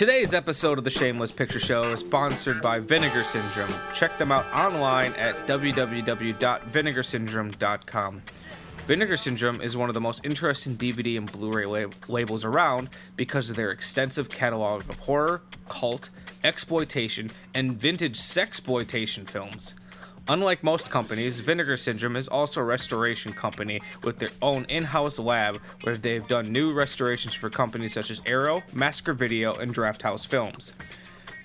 Today's episode of the Shameless Picture Show is sponsored by Vinegar Syndrome. Check them out online at www.vinegarsyndrome.com. Vinegar Syndrome is one of the most interesting DVD and Blu-ray labels around because of their extensive catalog of horror, cult, exploitation, and vintage sexploitation films. Unlike most companies, Vinegar Syndrome is also a restoration company with their own in-house lab where they've done new restorations for companies such as Arrow, Massacre Video, and Draft House Films.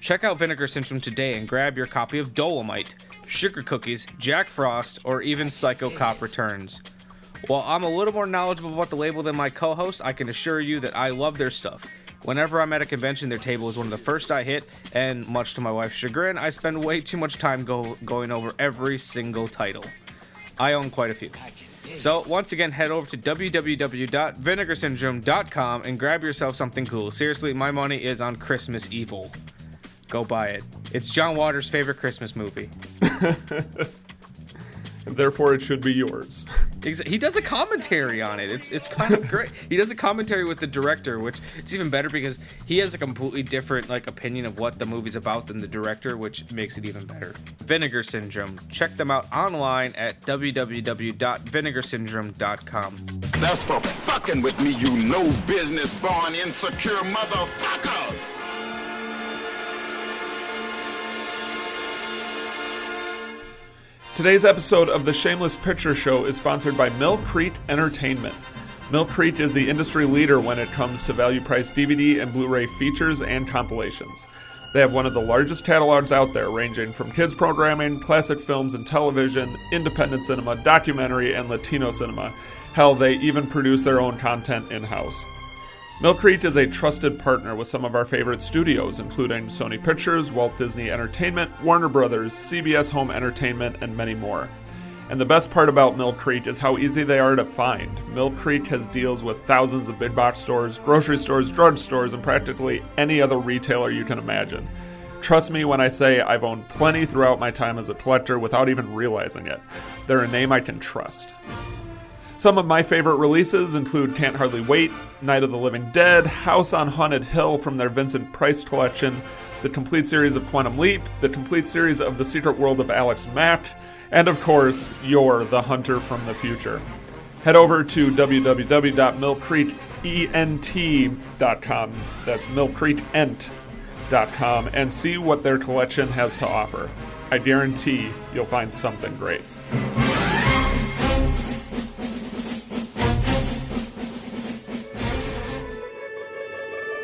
Check out Vinegar Syndrome today and grab your copy of Dolomite, Sugar Cookies, Jack Frost, or even Psycho Cop Returns. While I'm a little more knowledgeable about the label than my co-host, I can assure you that I love their stuff. Whenever I'm at a convention, their table is one of the first I hit, and much to my wife's chagrin, I spend way too much time going over every single title. I own quite a few. So, once again, head over to www.vinegarsyndrome.com and grab yourself something cool. Seriously, my money is on Christmas Evil. Go buy it. It's John Waters' favorite Christmas movie. Therefore, it should be yours. He does a commentary on it. It's kind of great. He does a commentary with the director, which it's even better because he has a completely different opinion of what the movie's about than the director, which makes it even better. Vinegar Syndrome. Check them out online at www.vinegarsyndrome.com. That's for fucking with me, you no business born insecure motherfucker. Today's episode of the Shameless Picture Show is sponsored by Mill Creek Entertainment. Mill Creek is the industry leader when it comes to value-priced DVD and Blu-ray features and compilations. They have one of the largest catalogs out there, ranging from kids programming, classic films and television, independent cinema, documentary, and Latino cinema. Hell, they even produce their own content in-house. Mill Creek is a trusted partner with some of our favorite studios, including Sony Pictures, Walt Disney Entertainment, Warner Brothers, CBS Home Entertainment, and many more. And the best part about Mill Creek is how easy they are to find. Mill Creek has deals with thousands of big box stores, grocery stores, drug stores, and practically any other retailer you can imagine. Trust me when I say I've owned plenty throughout my time as a collector without even realizing it. They're a name I can trust. Some of my favorite releases include Can't Hardly Wait, Night of the Living Dead, House on Haunted Hill from their Vincent Price collection, the complete series of Quantum Leap, the complete series of The Secret World of Alex Mack, and of course, You're the Hunter from the Future. Head over to www.millcreekent.com, that's millcreekent.com, and see what their collection has to offer. I guarantee you'll find something great.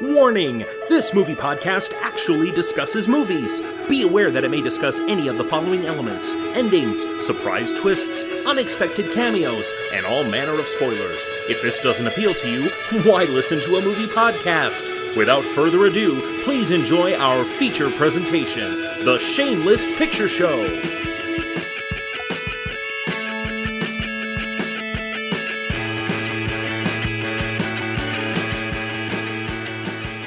Warning! This movie podcast actually discusses movies. Be aware that it may discuss any of the following elements: endings, surprise twists, unexpected cameos, and all manner of spoilers. If this doesn't appeal to you, why listen to a movie podcast? Without further ado, please enjoy our feature presentation, The Shameless Picture Show.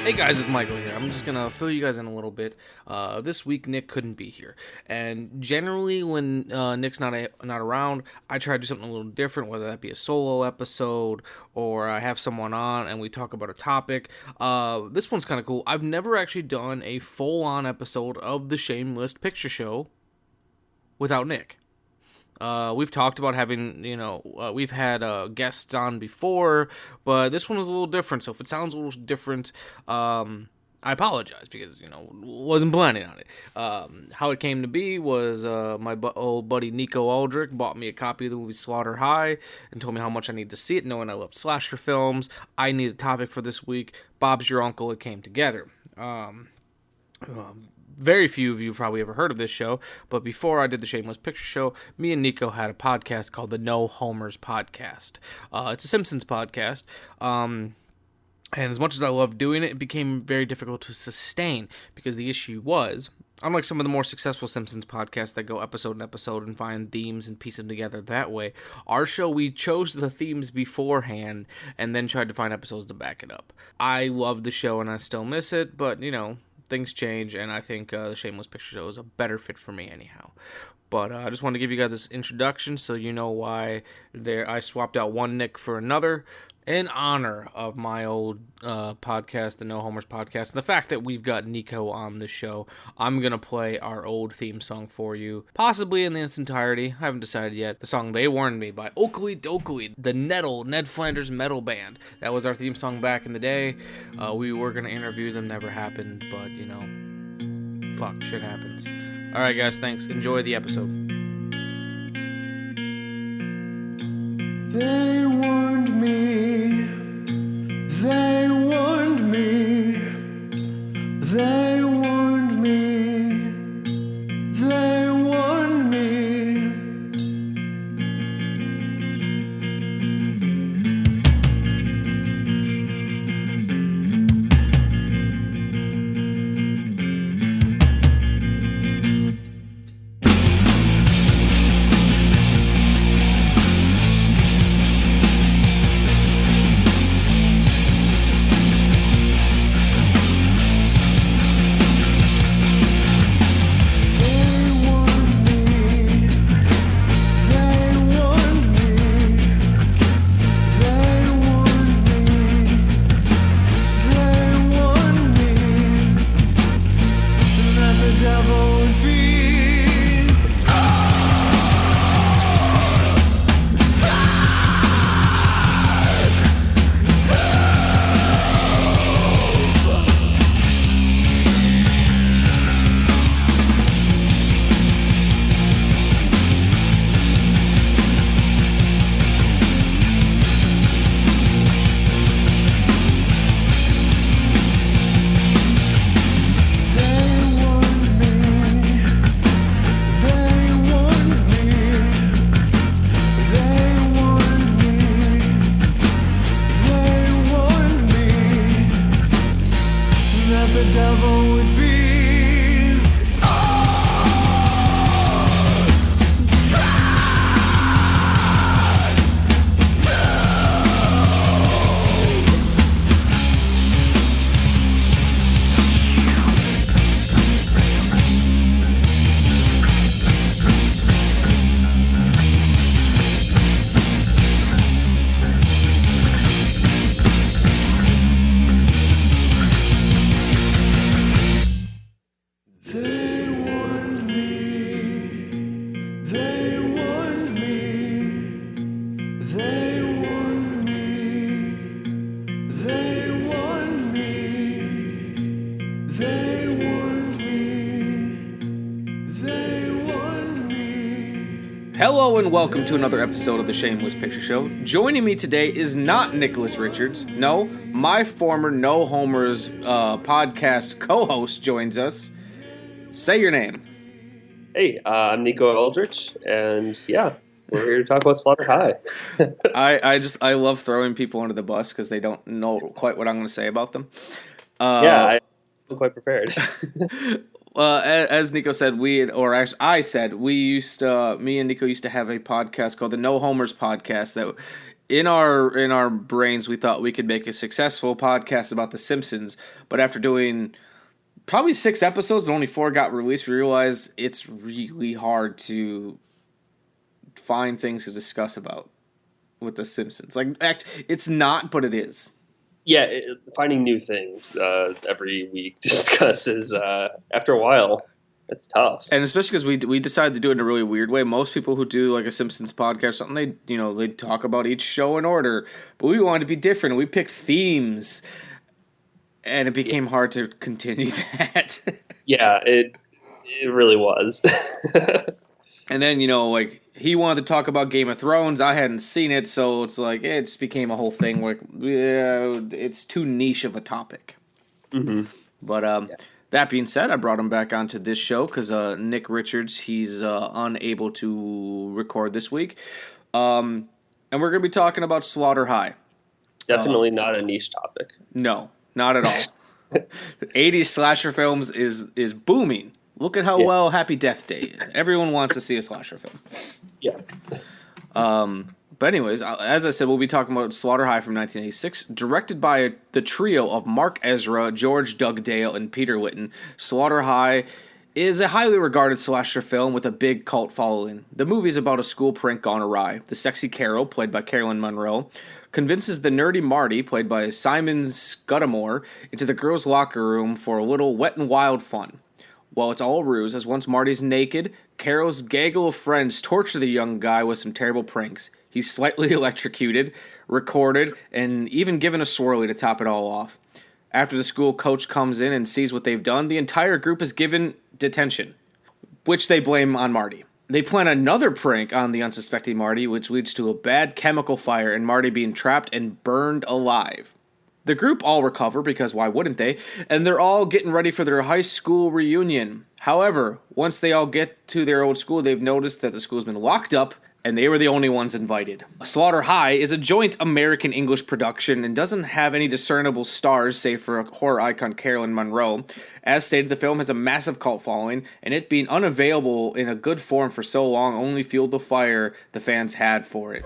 Hey guys, it's Michael here. I'm just gonna fill you guys in a little bit. This week Nick couldn't be here, and generally when Nick's not around, I try to do something a little different, whether that be a solo episode or I have someone on and we talk about a topic. This one's kind of cool. I've never actually done a full-on episode of the Shameless Picture Show without Nick. We've talked about having, we've had guests on before, but this one was a little different, so if it sounds a little different, I apologize, because, wasn't planning on it. How it came to be was my old buddy Niko Aldrich bought me a copy of the movie Slaughter High and told me how much I need to see it, knowing I love slasher films. I need a topic for this week. Bob's Your Uncle. It came together. Very few of you probably ever heard of this show, but before I did the Shameless Picture Show, me and Niko had a podcast called the No Homers Podcast. It's a Simpsons podcast, and as much as I loved doing it, it became very difficult to sustain, because the issue was, unlike some of the more successful Simpsons podcasts that go episode and episode and find themes and piece them together that way, our show, we chose the themes beforehand and then tried to find episodes to back it up. I love the show and I still miss it, but, things change, and I think the Shameless Picture Show is a better fit for me anyhow. But I just wanted to give you guys this introduction so you know why I swapped out one Nick for another, in honor of my old podcast, the No Homers podcast, and the fact that we've got Niko on the show, I'm going to play our old theme song for you, possibly in its entirety. I haven't decided yet. The song They Warned Me by Oakley Dokley, the Ned Flanders metal band. That was our theme song back in the day. We were going to interview them, never happened, but, you know, fuck, shit happens. All right, guys, thanks. Enjoy the episode. They warned me, they warned me, they warned me, they warned me. Hello and welcome to another episode of the Shameless Picture Show. Joining me today is not Nicholas Richards. No, my former No Homers podcast co-host joins us. Say your name. Hey, I'm Niko Aldrich, and yeah, we're here to talk about Slaughter High. I love throwing people under the bus because they don't know quite what I'm going to say about them. I'm quite prepared. As Niko said, I said, me and Niko used to have a podcast called the No Homers Podcast that in our brains we thought we could make a successful podcast about The Simpsons, but after doing probably 6 episodes but only 4 got released, we realized it's really hard to find things to discuss about with The Simpsons. Like, it's not, but it is. Yeah, finding new things every week to discuss is, after a while, it's tough. And especially because we decided to do it in a really weird way. Most people who do like a Simpsons podcast or something, they talk about each show in order. But we wanted to be different. We picked themes, and it became hard to continue that. Yeah, it really was. And then, he wanted to talk about Game of Thrones. I hadn't seen it, so it's like, it just became a whole thing where it's too niche of a topic. Mm-hmm. But that being said, I brought him back onto this show because Nick Richards, he's unable to record this week. And we're going to be talking about Slaughter High. Definitely not a niche topic. No, not at all. 80s slasher films is booming. Look at how well Happy Death Day is. Everyone wants to see a slasher film. Yeah. But anyways, as I said, we'll be talking about Slaughter High from 1986, directed by the trio of Mark Ezra, George Dugdale, and Peter Litton. Slaughter High is a highly regarded slasher film with a big cult following. The movie is about a school prank gone awry. The sexy Carol, played by Carolyn Monroe, convinces the nerdy Marty, played by Simon Scudamore, into the girls' locker room for a little wet and wild fun. Well, it's all a ruse, as once Marty's naked, Carol's gaggle of friends torture the young guy with some terrible pranks. He's slightly electrocuted, recorded, and even given a swirly to top it all off. After the school coach comes in and sees what they've done, the entire group is given detention, which they blame on Marty. They plan another prank on the unsuspecting Marty, which leads to a bad chemical fire and Marty being trapped and burned alive. The group all recover, because why wouldn't they? And they're all getting ready for their high school reunion. However, once they all get to their old school, they've noticed that the school's been locked up, and they were the only ones invited. Slaughter High is a joint American-English production and doesn't have any discernible stars save for horror icon Carolyn Monroe. As stated, the film has a massive cult following, and it being unavailable in a good form for so long only fueled the fire the fans had for it.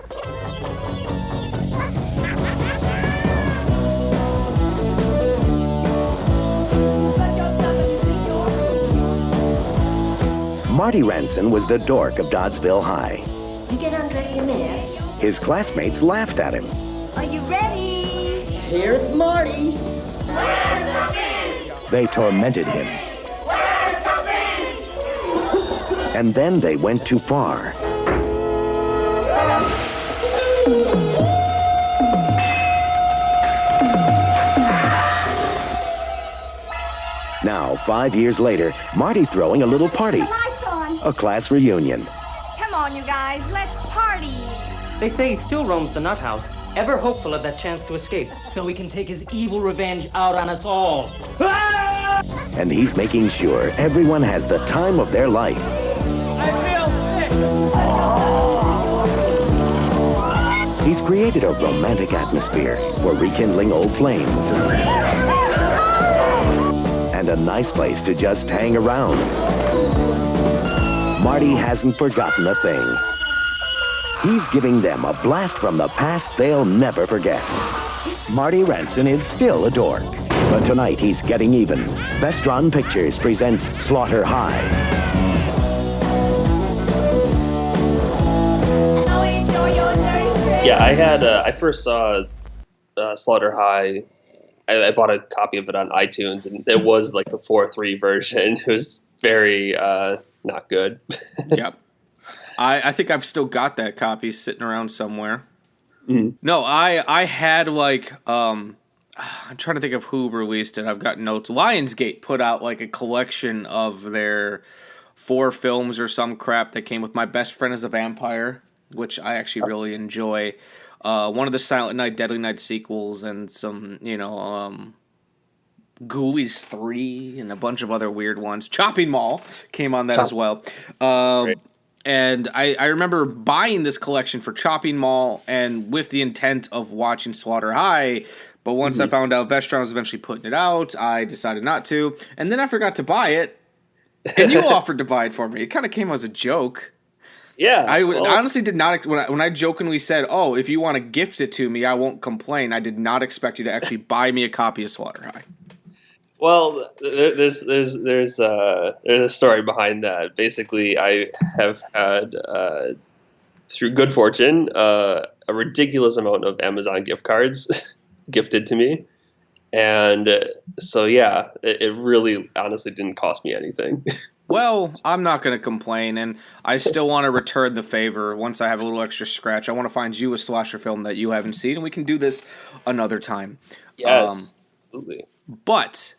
Marty Ranson was the dork of Doddsville High. You get undressed in there. His classmates laughed at him. Are you ready? Here's Marty. Where's the bin? They tormented him. Where's the bin? And then they went too far. Now, 5 years later, Marty's throwing a little party. Lights on. A class reunion. Come on, you guys. Let's party. They say he still roams the nut house, ever hopeful of that chance to escape, so he can take his evil revenge out on us all. And he's making sure everyone has the time of their life. I feel sick! He's created a romantic atmosphere for rekindling old flames. And a nice place to just hang around. Marty hasn't forgotten a thing. He's giving them a blast from the past they'll never forget. Marty Ranson is still a dork, but tonight he's getting even. Vestron Pictures presents Slaughter High. Yeah, I first saw Slaughter High. I bought a copy of it on iTunes, and it was like the 4.3 version. It was very not good. Yep. I think I've still got that copy sitting around somewhere. Mm-hmm. No, I had like I'm trying to think of who released it. I've got notes. Lionsgate put out like a collection of their 4 films or some crap that came with My Best Friend is a Vampire, which I actually really enjoy. One of the Silent Night, Deadly Night sequels, and some, Ghoulies 3 and a bunch of other weird ones. Chopping Mall came on that as well. And I remember buying this collection for Chopping Mall and with the intent of watching Slaughter High. But once I found out Vestron was eventually putting it out, I decided not to. And then I forgot to buy it. And you offered to buy it for me. It kind of came as a joke. Yeah. I honestly did not, when I jokingly said, oh, if you want to gift it to me, I won't complain. I did not expect you to actually buy me a copy of Slaughter High. Well, there's a story behind that. Basically, I have had, through good fortune, a ridiculous amount of Amazon gift cards gifted to me. And so, yeah, it really honestly didn't cost me anything. Well, I'm not going to complain, and I still want to return the favor. Once I have a little extra scratch, I want to find you a slasher film that you haven't seen, and we can do this another time. Yes, absolutely. But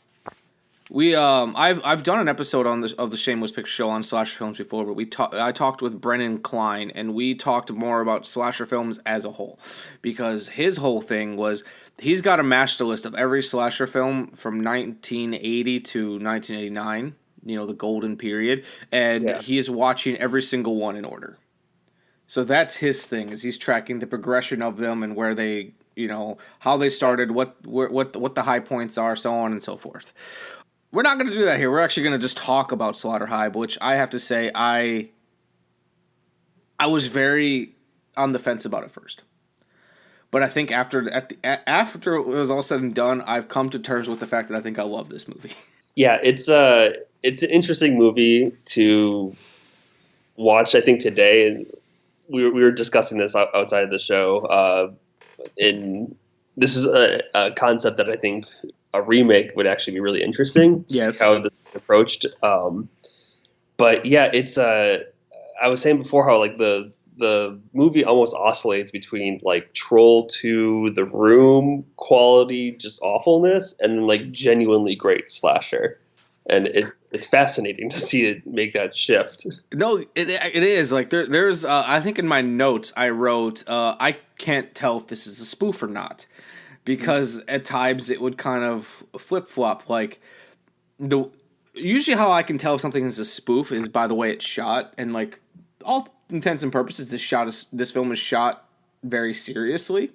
I've done an episode of the Shameless Picture Show on slasher films before, but I talked with Brennan Klein, and we talked more about slasher films as a whole, because his whole thing was he's got a master list of every slasher film from 1980 to 1989. The golden period, and he is watching every single one in order. So that's his thing, is he's tracking the progression of them and where they, how they started, what the high points are, so on and so forth. We're not going to do that here. We're actually going to just talk about Slaughter High, which I have to say I was very on the fence about it first. But I think after it was all said and done, I've come to terms with the fact that I think I love this movie. Yeah, it's an interesting movie to watch, I think, today. And we were discussing this outside of the show. and this is a concept that I think a remake would actually be really interesting. Yes. How this is approached. But yeah, it's I was saying before how like the movie almost oscillates between like Troll 2, The Room quality, just awfulness, and then like genuinely great slasher. And it's fascinating to see it make that shift. No, it is like there's I think in my notes I wrote I can't tell if this is a spoof or not, because at times it would kind of flip flop. Like usually how I can tell if something is a spoof is by the way it's shot, and like all intents and purposes this film is shot very seriously.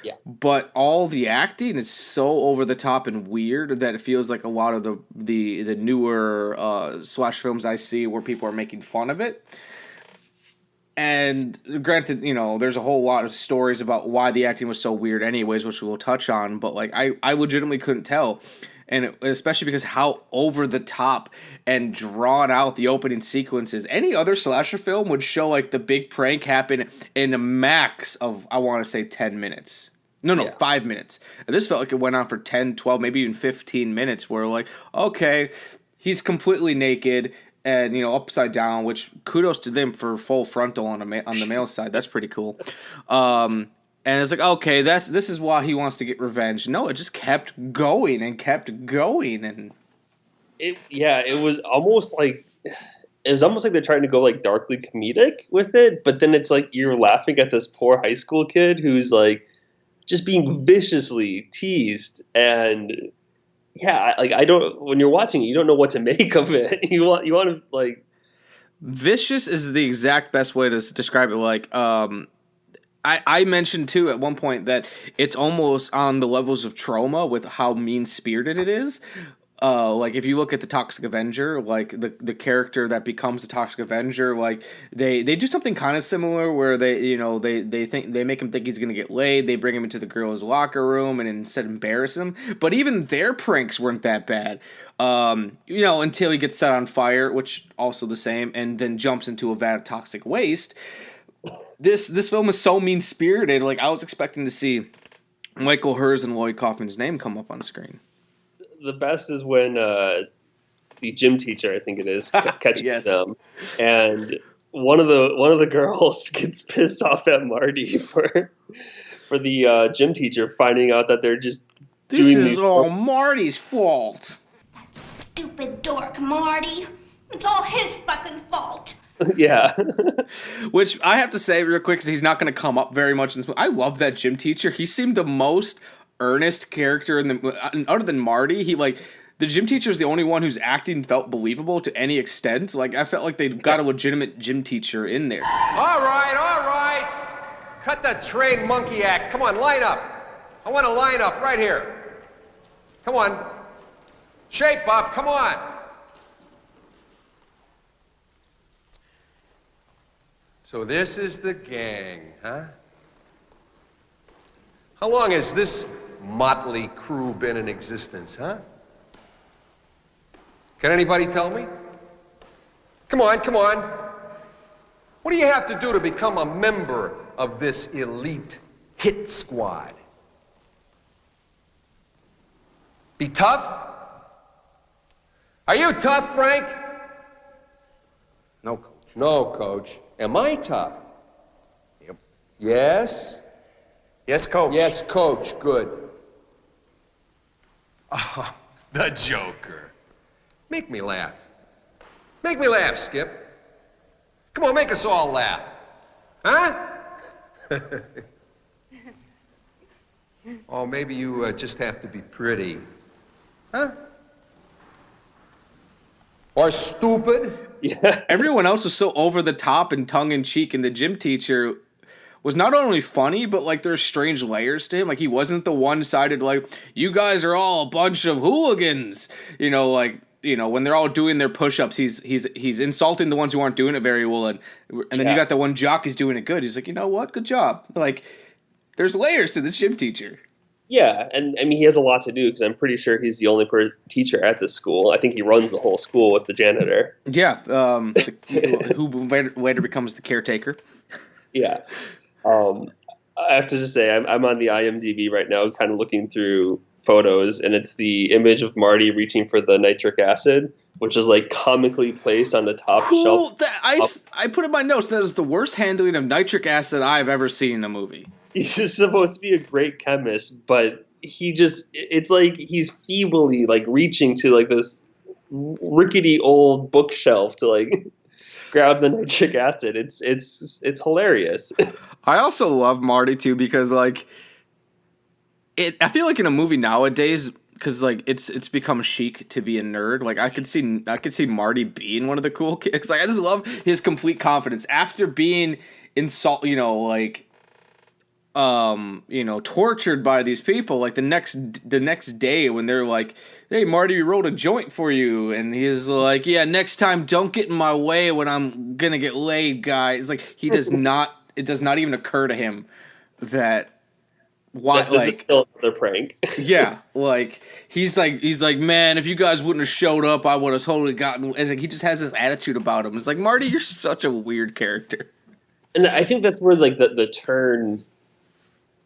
Yeah. But all the acting is so over the top and weird that it feels like a lot of the newer slash films I see where people are making fun of it. And granted, there's a whole lot of stories about why the acting was so weird anyways, which we'll touch on, but like I legitimately couldn't tell. And especially because how over the top and drawn out the opening sequences. Any other slasher film would show like the big prank happen in a max of, I want to say 10 minutes. No, 5 minutes. And this felt like it went on for 10, 12, maybe even 15 minutes where like, okay, he's completely naked and, upside down, which kudos to them for full frontal on the male side. That's pretty cool. And it's like, okay, this is why he wants to get revenge. No, it just kept going and kept going, and it was almost like they're trying to go like darkly comedic with it, but then it's like you're laughing at this poor high school kid who's like just being viciously teased, and yeah, like when you're watching it, you don't know what to make of it. You want to like vicious is the exact best way to describe it. Like, I mentioned too at one point that it's almost on the levels of Trauma with how mean-spirited it is. Like if you look at the Toxic Avenger, like the character that becomes the Toxic Avenger, like they do something kind of similar where they make him think he's gonna get laid. They bring him into the girls' locker room and instead embarrass him. But even their pranks weren't that bad. Until he gets set on fire, which also the same, and then jumps into a vat of toxic waste. This film is so mean-spirited. Like I was expecting to see Michael Hers and Lloyd Kaufman's name come up on screen. The best is when the gym teacher, I think it is, catches them, and one of the girls gets pissed off at Marty for the gym teacher finding out that they're just doing this is all Marty's fault. That stupid dork Marty. It's all his fucking fault. Yeah. Which I have to say real quick, because he's not going to come up very much in this movie. I love that gym teacher. He seemed the most earnest character in the other than Marty. He like the gym teacher is the only one whose acting felt believable to any extent. Like I felt like they got a legitimate gym teacher in there. All right. Cut the trained monkey act. Come on, line up. I want to line up right here. Come on. Shape up. Come on. So this is the gang, huh? How long has this motley crew been in existence, huh? Can anybody tell me? Come on. What do you have to do to become a member of this elite hit squad? Be tough? Are you tough, Frank? No, Coach. No, Coach. Am I tough? Yep. Yes? Yes, Coach. Yes, Coach. Good. Oh, the Joker. Make me laugh. Make me laugh, Skip. Come on, make us all laugh. Huh? Oh, maybe you just have to be pretty. Huh? Or stupid. Yeah. Everyone else was so over the top and tongue in cheek, and the gym teacher was not only funny, but like there's strange layers to him. Like he wasn't the one-sided like you guys are all a bunch of hooligans. When they're all doing their push-ups, he's insulting the ones who aren't doing it very well, and then you got the one jock who's doing it good. He's like, you know what, good job. Like there's layers to this gym teacher. Yeah, and I mean he has a lot to do because I'm pretty sure he's the only teacher at this school. I think he runs the whole school with the janitor. Yeah, who later becomes the caretaker. Yeah, I have to just say, I'm on the IMDb right now, kind of looking through photos, and it's the image of Marty reaching for the nitric acid, which is like comically placed on the top shelf. I put in my notes that is the worst handling of nitric acid I've ever seen in a movie. He's just supposed to be a great chemist, but it's like he's feebly like reaching to like this rickety old bookshelf to like grab the nitric acid. It's hilarious. I also love Marty too because like I feel like in a movie nowadays, because like it's become chic to be a nerd. Like I could see Marty being one of the cool kids. Like I just love his complete confidence after being tortured by these people. Like the next day when they're like, "Hey Marty, we rolled a joint for you," and he's like, "Yeah, next time don't get in my way when I'm gonna get laid, guys." Like he does not. It does not even occur to him that. Why this is still another prank. Yeah, like he's like, man, if you guys wouldn't have showed up, I would have totally gotten. And like he just has this attitude about him. It's like, Marty, you're such a weird character. And I think that's where like the turn.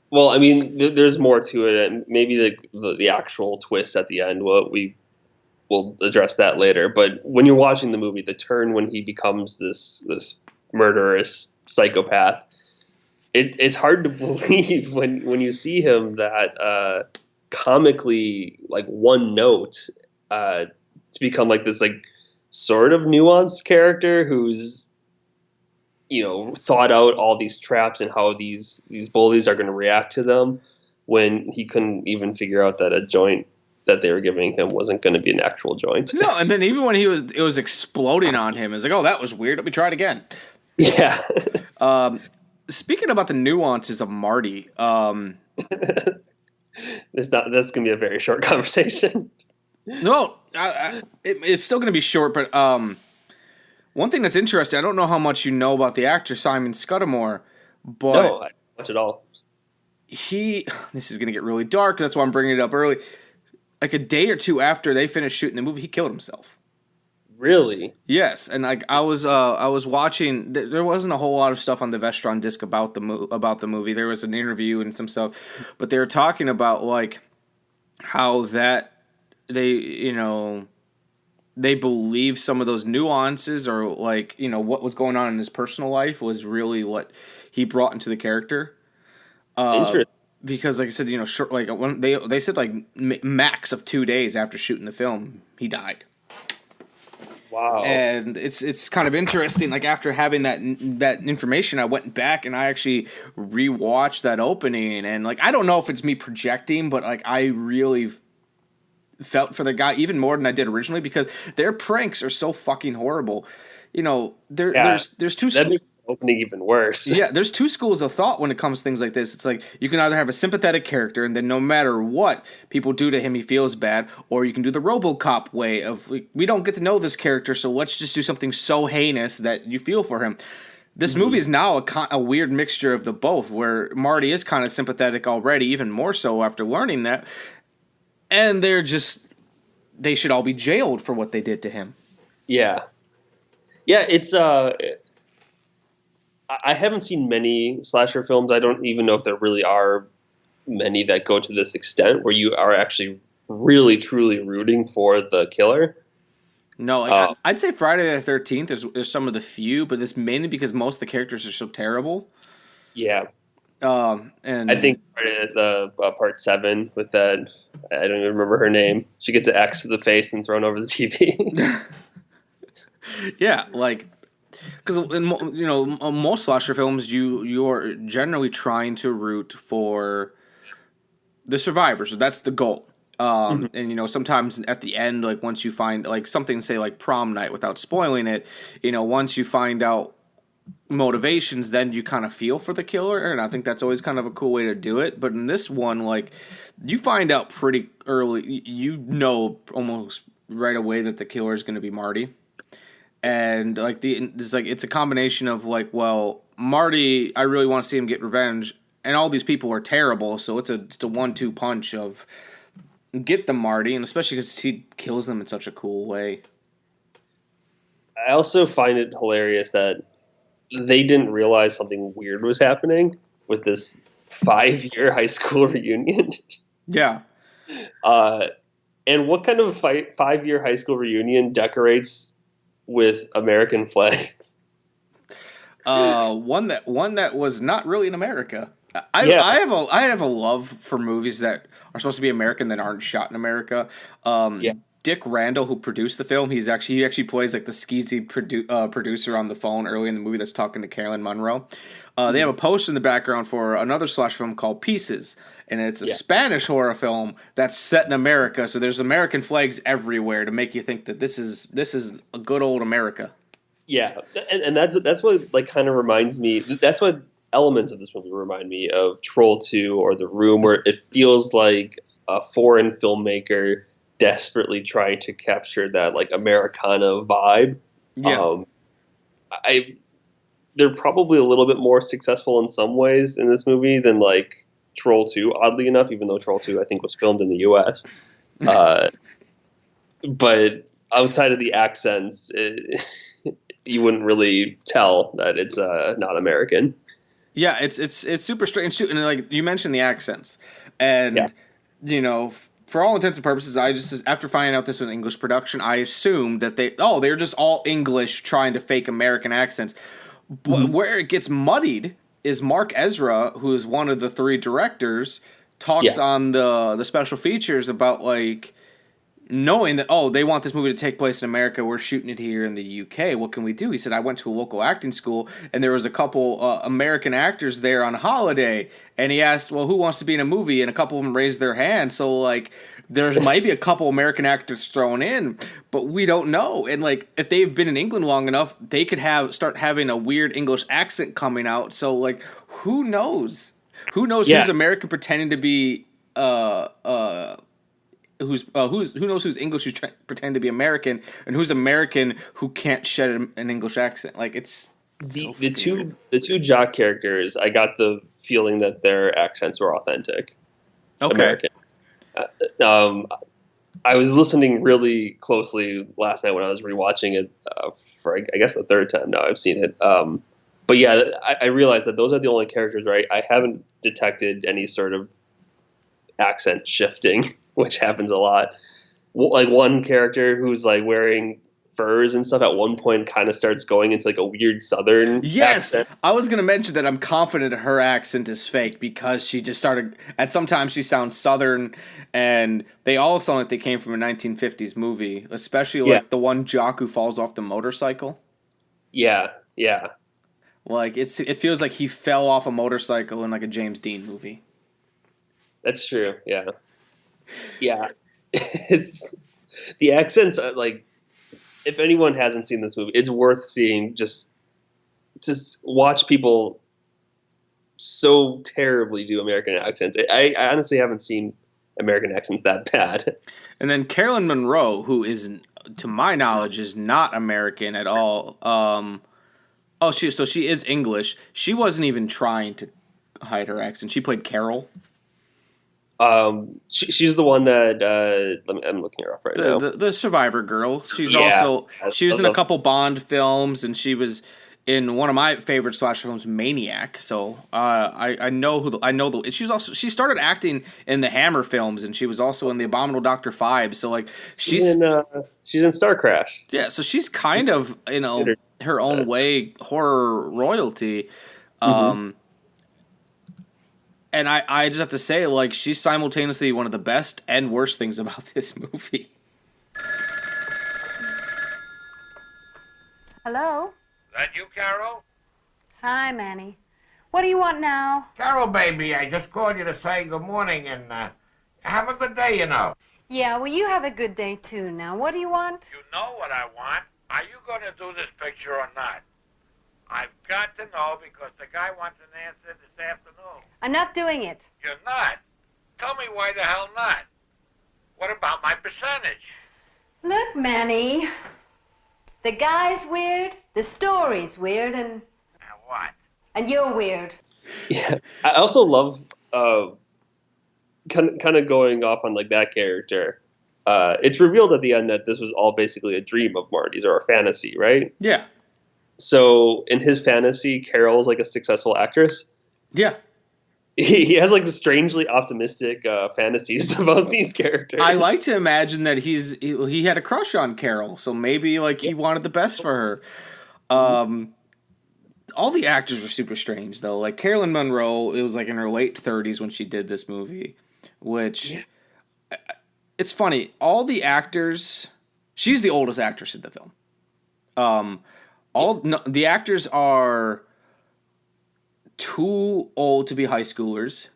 Well, I mean, there's more to it, and maybe the actual twist at the end. We'll address that later. But when you're watching the movie, the turn when he becomes this murderous psychopath. It's hard to believe when you see him that comically like one note to become like this like sort of nuanced character who's thought out all these traps and how these bullies are going to react to them when he couldn't even figure out that a joint that they were giving him wasn't going to be an actual joint. No, and then even when it was exploding on him, it's like, oh, that was weird. Let me try it again. Yeah. Speaking about the nuances of Marty, that's going to be a very short conversation. No, it's still going to be short, but one thing that's interesting, I don't know how much you know about the actor Simon Scudamore, but no, I don't watch it all. This is going to get really dark, that's why I'm bringing it up early. Like a day or two after they finished shooting the movie, he killed himself. Really? Yes, and like I was watching. There wasn't a whole lot of stuff on the Vestron disc about the movie. There was an interview and some stuff, but they were talking about like how that they believe some of those nuances or like what was going on in his personal life was really what he brought into the character. Interesting. Because like I said, short, like when they said like max of 2 days after shooting the film, he died. Wow. And it's kind of interesting. Like after having that information, I went back and I actually rewatched that opening. And like I don't know if it's me projecting, but like I really felt for the guy even more than I did originally because their pranks are so fucking horrible. There's two. That makes the opening even worse. Yeah, there's two schools of thought when it comes to things like this. It's like you can either have a sympathetic character and then no matter what people do to him, he feels bad, or you can do the RoboCop way of like, we don't get to know this character, so let's just do something so heinous that you feel for him. This movie is now a weird mixture of the both, where Marty is kind of sympathetic already, even more so after learning that, and they should all be jailed for what they did to him. Yeah, it's I haven't seen many slasher films. I don't even know if there really are many that go to this extent where you are actually really, truly rooting for the killer. No, I'd say Friday the 13th is some of the few, but it's mainly because most of the characters are so terrible. Yeah. And I think the part 7 with that, I don't even remember her name. She gets an X to the face and thrown over the TV. Yeah, like... Because in most slasher films, you're generally trying to root for the survivor, so that's the goal. And sometimes at the end, like once you find like something, say like Prom Night, without spoiling it, once you find out motivations, then you kind of feel for the killer, and I think that's always kind of a cool way to do it. But in this one, like you find out pretty early, almost right away that the killer is going to be Marty. And like it's a combination of like, well, Marty, I really want to see him get revenge, and all these people are terrible, so it's a 1-2 punch of get the Marty, and especially because he kills them in such a cool way. I also find it hilarious that they didn't realize something weird was happening with this 5-year high school reunion. Yeah. And what kind of 5-year high school reunion decorates with American flags? One that was not really in America. I have a love for movies that are supposed to be American that aren't shot in America. Dick Randall, who produced the film, he actually plays like the skeezy producer on the phone early in the movie that's talking to Carolyn Monroe. They have a poster in the background for another slash film called Pieces, and it's a Spanish horror film that's set in America. So there's American flags everywhere to make you think that this is a good old America. Yeah, and that's what like kind of reminds me. That's what elements of this movie remind me of Troll 2 or The Room, where it feels like a foreign filmmaker desperately trying to capture that like Americana vibe. Yeah. They're probably a little bit more successful in some ways in this movie than like Troll 2, oddly enough, even though Troll 2 I think was filmed in the US. But outside of the accents, you wouldn't really tell that it's not American. Yeah, it's super strange, and like you mentioned the accents, and you know, for all intents and purposes, I just after finding out this was an English production, I assumed that they're just all English trying to fake American accents. But where it gets muddied is Mark Ezra, who is one of the 3 directors, talks on the special features about like knowing that, they want this movie to take place in America. We're shooting it here in the UK. What can we do? He said, I went to a local acting school, and there was a couple American actors there on holiday. And he asked, well, who wants to be in a movie? And a couple of them raised their hand. So, like, there might be a couple American actors thrown in, but we don't know. And, like, if they've been in England long enough, they could start having a weird English accent coming out. So, like, who knows? Who knows who's American pretending to be who knows who's English who's pretending to be American, and who's American who can't shed an English accent. Like it's the two jock characters. I got the feeling that their accents were authentic. Okay. American. I was listening really closely last night when I was rewatching it for I guess the 3rd time now I've seen it. But yeah, I realized that those are the only characters where I haven't detected any sort of accent shifting, which happens a lot. Like one character who's like wearing furs and stuff at one point kind of starts going into like a weird Southern accent. I was going to mention that I'm confident her accent is fake because she just started, at sometimes she sounds Southern, and they all sound like they came from a 1950s movie, especially like the one jock who falls off the motorcycle. Yeah. Like it feels like he fell off a motorcycle in like a James Dean movie. That's true. Yeah. It's the accents are like, if anyone hasn't seen this movie, it's worth seeing. Just watch people so terribly do American accents. I honestly haven't seen American accents that bad. And then Carolyn Monroe, who is, to my knowledge, is not American at all. She is English. She wasn't even trying to hide her accent. She played Carol. She's the one that I'm looking her up right now. The Survivor girl. She was in a couple Bond films, and she was in one of my favorite slasher films, Maniac. So I know she started acting in the Hammer films, and she was also in the Abominable Dr. Five. So like she's in Star Crash. Yeah, so she's kind of her own way horror royalty. And I just have to say, like, she's simultaneously one of the best and worst things about this movie. Hello? That you, Carol? Hi, Manny. What do you want now? Carol, baby, I just called you to say good morning and have a good day, you know. Yeah, well, you have a good day, too. Now, what do you want? You know what I want. Are you going to do this picture or not? I've got to know because the guy wants an answer this afternoon. I'm not doing it. You're not? Tell me why the hell not. What about my percentage? Look, Manny, the guy's weird, the story's weird, and what? And you're weird. Yeah, I also love kind of going off on like that character. It's revealed at the end that this was all basically a dream of Marty's or a fantasy, right? Yeah. So in his fantasy, Carol's like a successful actress. Yeah. he has like strangely optimistic fantasies about these characters. I like to imagine that he had a crush on Carol, so maybe like he wanted the best for her. All the actors were super strange though. Like Carolyn Monroe, it was like in her late 30s when she did this movie, which it's funny. All the actors, she's the oldest actress in the film. The actors are too old to be high schoolers,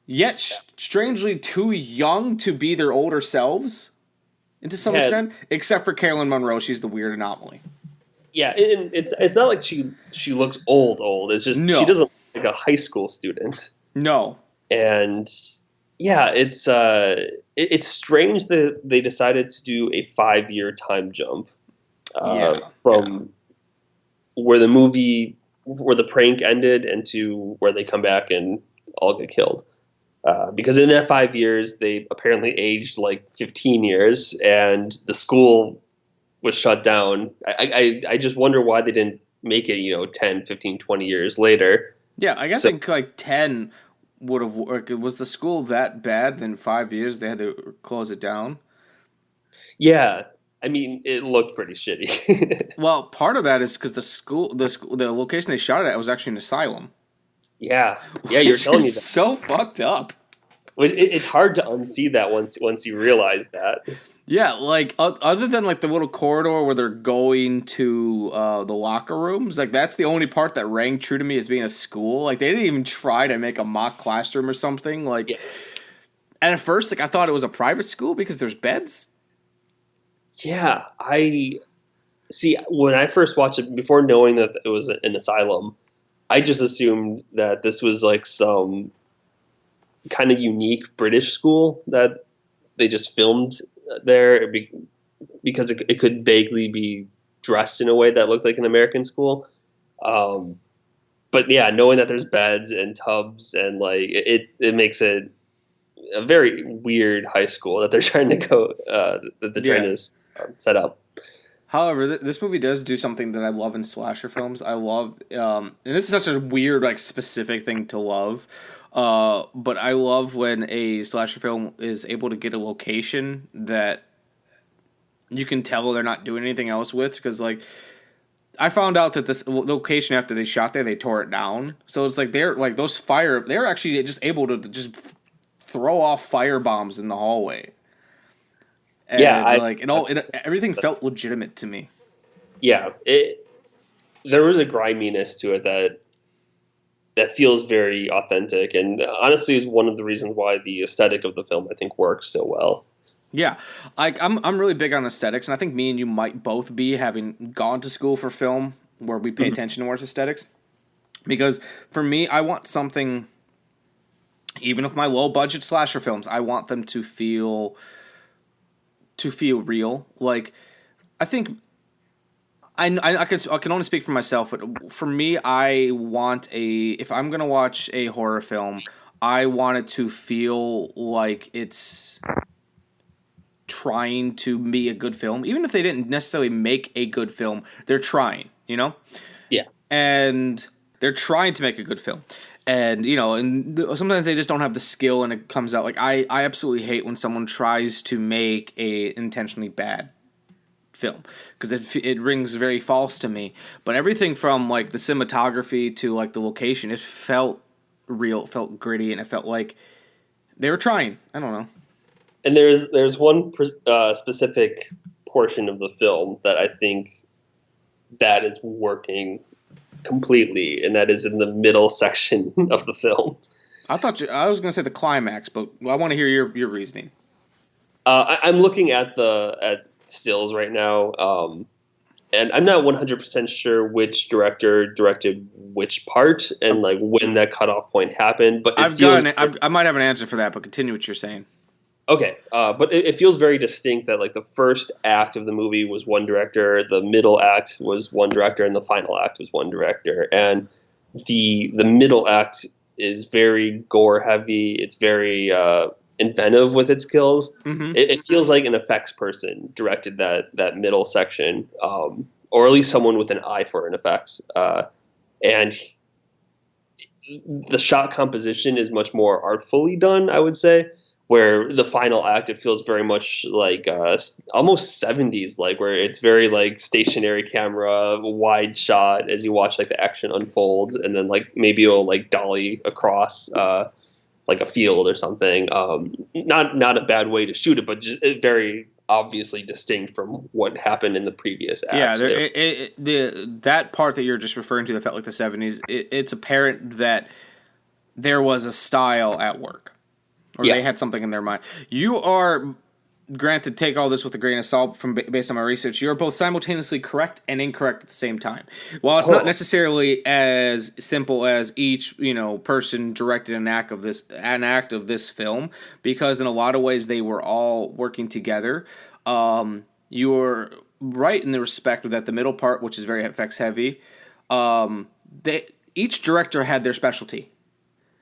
yet strangely too young to be their older selves, and to some extent, except for Carolyn Monroe, she's the weird anomaly. Yeah, and it's not like she looks old. It's just she doesn't look like a high school student. No. And yeah, it's strange that they decided to do a 5-year time jump from where the prank ended and to where they come back and all get killed. Because in that 5 years, they apparently aged like 15 years, and the school was shut down. I just wonder why they didn't make it, 10, 15, 20 years later. Yeah, I think like 10 would have worked. Was the school that bad? Then 5 years they had to close it down? Yeah, I mean, it looked pretty shitty. Well, part of that is because the location they shot it at was actually an asylum. Yeah, you're telling me that. So fucked up. It's hard to unsee that once you realize that. Yeah, like other than like the little corridor where they're going to the locker rooms, like that's the only part that rang true to me as being a school. Like they didn't even try to make a mock classroom or something. Like, and at first, like I thought it was a private school because there's beds. Yeah, I see. When I first watched it, before knowing that it was an asylum, I just assumed that this was like some kind of unique British school that they just filmed there because it could vaguely be dressed in a way that looked like an American school. But yeah, knowing that there's beds and tubs and like it makes it a very weird high school that they're trying to go that they're trying to set up. However, this movie does do something that I love in slasher films. I love, and this is such a weird, like, specific thing to love, but I love when a slasher film is able to get a location that you can tell they're not doing anything else with, because, like, I found out that this location after they shot there, they tore it down. So it's like they're actually just able to just throw off fire bombs in the hallway. And everything felt legitimate to me. Yeah, there was a griminess to it that feels very authentic, and honestly is one of the reasons why the aesthetic of the film I think works so well. Yeah, I'm really big on aesthetics, and I think me and you might both be, having gone to school for film where we pay attention towards aesthetics. Because for me, I want something, even with my low budget slasher films, I want them to feel real. Like, I think I can only speak for myself, but for me, I want if I'm gonna watch a horror film, I want it to feel like it's trying to be a good film. Even if they didn't necessarily make a good film, they're trying, Yeah. And they're trying to make a good film. And, sometimes they just don't have the skill and it comes out. Like, I absolutely hate when someone tries to make a intentionally bad film, because it rings very false to me. But everything from, like, the cinematography to, like, the location, it felt real, it felt gritty, and it felt like they were trying. I don't know. And there's one specific portion of the film that I think that is working completely, and that is in the middle section of the film. I was going to say the climax, but I want to hear your reasoning. I'm looking at stills right now, and I'm not 100% sure which director directed which part and like when that cutoff point happened. But I might have an answer for that, but continue what you're saying. Okay, but it feels very distinct that like the first act of the movie was one director, the middle act was one director, and the final act was one director. And the middle act is very gore heavy. It's very inventive with its kills. Mm-hmm. It feels like an effects person directed that middle section, or at least someone with an eye for an effects. And the shot composition is much more artfully done, I would say. Where the final act, it feels very much like almost 70s, like where it's very like stationary camera, wide shot as you watch like the action unfolds, and then like maybe it'll like dolly across like a field or something. Not a bad way to shoot it, but just very obviously distinct from what happened in the previous act. Yeah, that part that you're just referring to that felt like the 70s. It's apparent that there was a style at work. Or they had something in their mind. You are, granted, take all this with a grain of salt based on my research. You are both simultaneously correct and incorrect at the same time. While it's not necessarily as simple as each person directed an act of this film, because in a lot of ways they were all working together. You're right in the respect that the middle part, which is very effects heavy, each director had their specialty.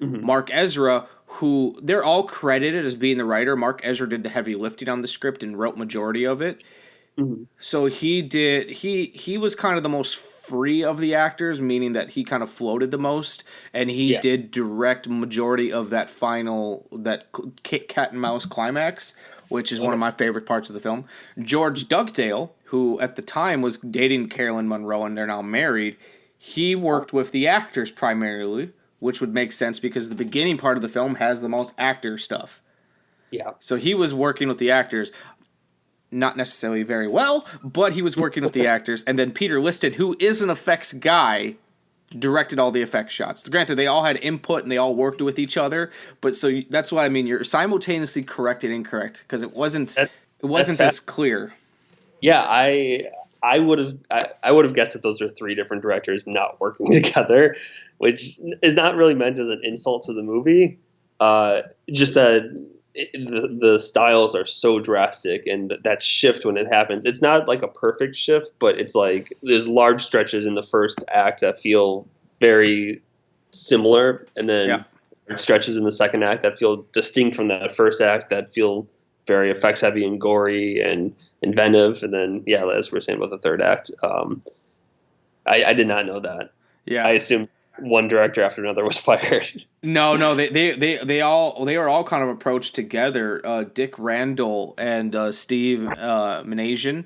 Mm-hmm. Mark Ezra, who they're all credited as being the writer. Mark Ezra did the heavy lifting on the script and wrote majority of it. Mm-hmm. So he was kind of the most free of the actors, meaning that he kind of floated the most, and he did direct majority of that cat and mouse climax, which is one of my favorite parts of the film. George Dugdale, who at the time was dating Carolyn Monroe and they're now married, he worked with the actors primarily, which would make sense because the beginning part of the film has the most actor stuff. Yeah. So he was working with the actors, not necessarily very well, but he was working with the actors. And then Peter Liston, who is an effects guy, directed all the effects shots. Granted, they all had input and they all worked with each other, but so that's why I mean you're simultaneously correct and incorrect because it wasn't as clear. Yeah, I would have guessed that those are three different directors not working together, which is not really meant as an insult to the movie. Just that the styles are so drastic, and that shift when it happens, it's not like a perfect shift, but it's like there's large stretches in the first act that feel very similar, and then stretches in the second act that feel distinct from that first act that feel very effects heavy and gory and inventive, and then as we were saying about the third act, I did not know that. I assumed one director after another was fired. No, they were all kind of approached together. Dick Randall and Steve Manasian,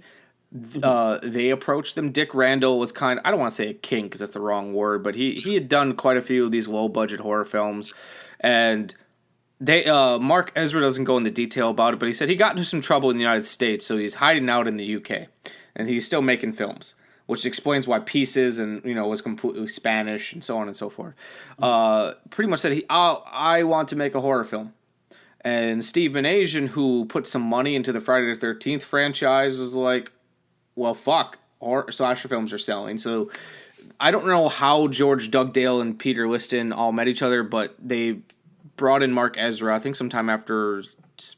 they approached them. Dick Randall was kind of, I don't want to say a king because that's the wrong word, but he had done quite a few of these low budget horror films, and Mark Ezra doesn't go into detail about it, but he said he got into some trouble in the United States, so he's hiding out in the UK, and he's still making films, which explains why Pieces and was completely Spanish and so on and so forth. Pretty much said I want to make a horror film, and Steve Manasian, who put some money into the Friday the 13th franchise, was like, well, fuck, horror slasher films are selling. So I don't know how George Dugdale and Peter Liston all met each other, but they brought in Mark Ezra, I think sometime after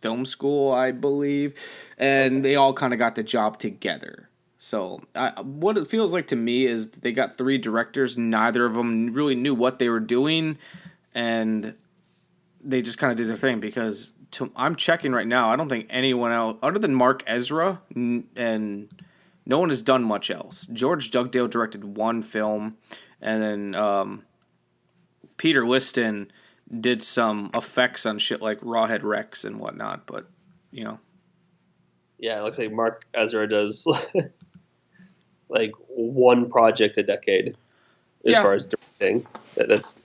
film school, I believe, and they all kind of got the job together. So what it feels like to me is they got three directors, neither of them really knew what they were doing, and they just kind of did their thing, because I'm checking right now, I don't think anyone else, other than Mark Ezra, and no one has done much else. George Dugdale directed one film, and then Peter Liston did some effects on shit like Rawhead Rex and whatnot, but Yeah, it looks like Mark Ezra does like one project a decade as far as directing. That's.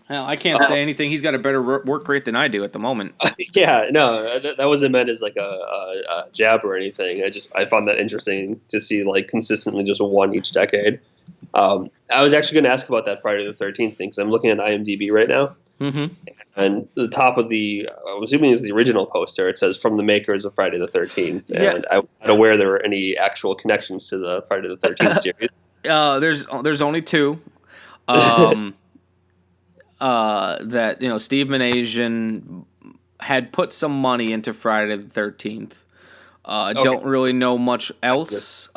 Well, I can't say anything. He's got a better work rate than I do at the moment. That wasn't meant as like a jab or anything. I found that interesting to see like consistently just one each decade. I was actually going to ask about that Friday the 13th thing because I'm looking at IMDb right now. Mm-hmm. And the top of I'm assuming is the original poster. It says from the makers of Friday the 13th. And I'm not aware there were any actual connections to the Friday the 13th series. There's only two. That Steve Manasian had put some money into Friday the 13th. Don't really know much else.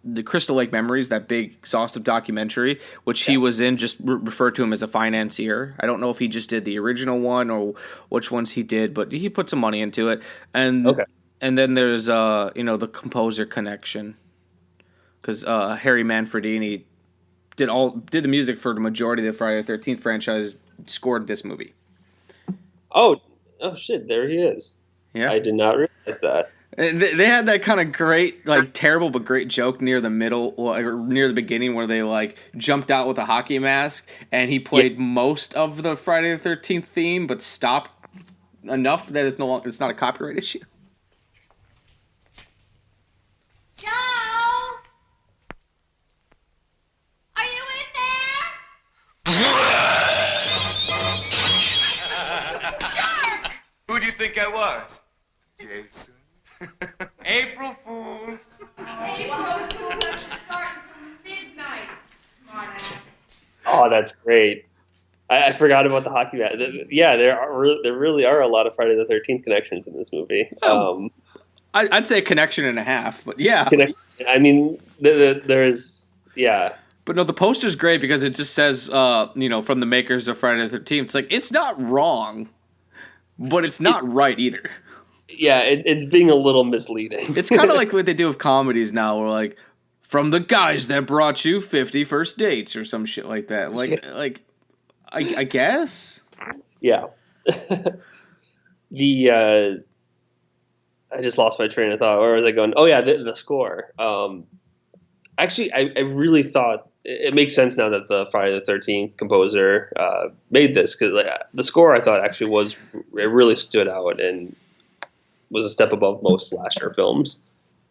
The Crystal Lake Memories, that big exhaustive documentary, which he was in, just referred to him as a financier. I don't know if he just did the original one or which ones he did, but he put some money into it. And then there's the composer connection, because Harry Manfredini did the music for the majority of the Friday the 13th franchise, scored this movie. Oh shit! There he is. Yeah, I did not realize that. And they had that kind of great, like terrible but great joke near the middle, or near the beginning, where they like jumped out with a hockey mask, and he played most of the Friday the 13th theme, but stopped enough that it's not a copyright issue. Joe! Are you in there? Jerk! Who do you think I was? Jason? April Fools. April Fools start until midnight, smartass. Oh, that's great. I forgot about the hockey match. Yeah, there really are a lot of Friday the 13th connections in this movie. I'd say a connection and a half, but yeah. I mean, there's yeah. But no, the poster's great because it just says, from the makers of Friday the 13th. It's like, it's not wrong, but it's not right either. Yeah, it's being a little misleading. It's kind of like what they do with comedies now, where like, from the guys that brought you 50 first dates or some shit like that. I guess. Yeah. I just lost my train of thought. Where was I going? Oh yeah, the score. Actually, I really thought it makes sense now that the Friday the 13th composer made this, because the score I thought actually it really stood out and was a step above most slasher films.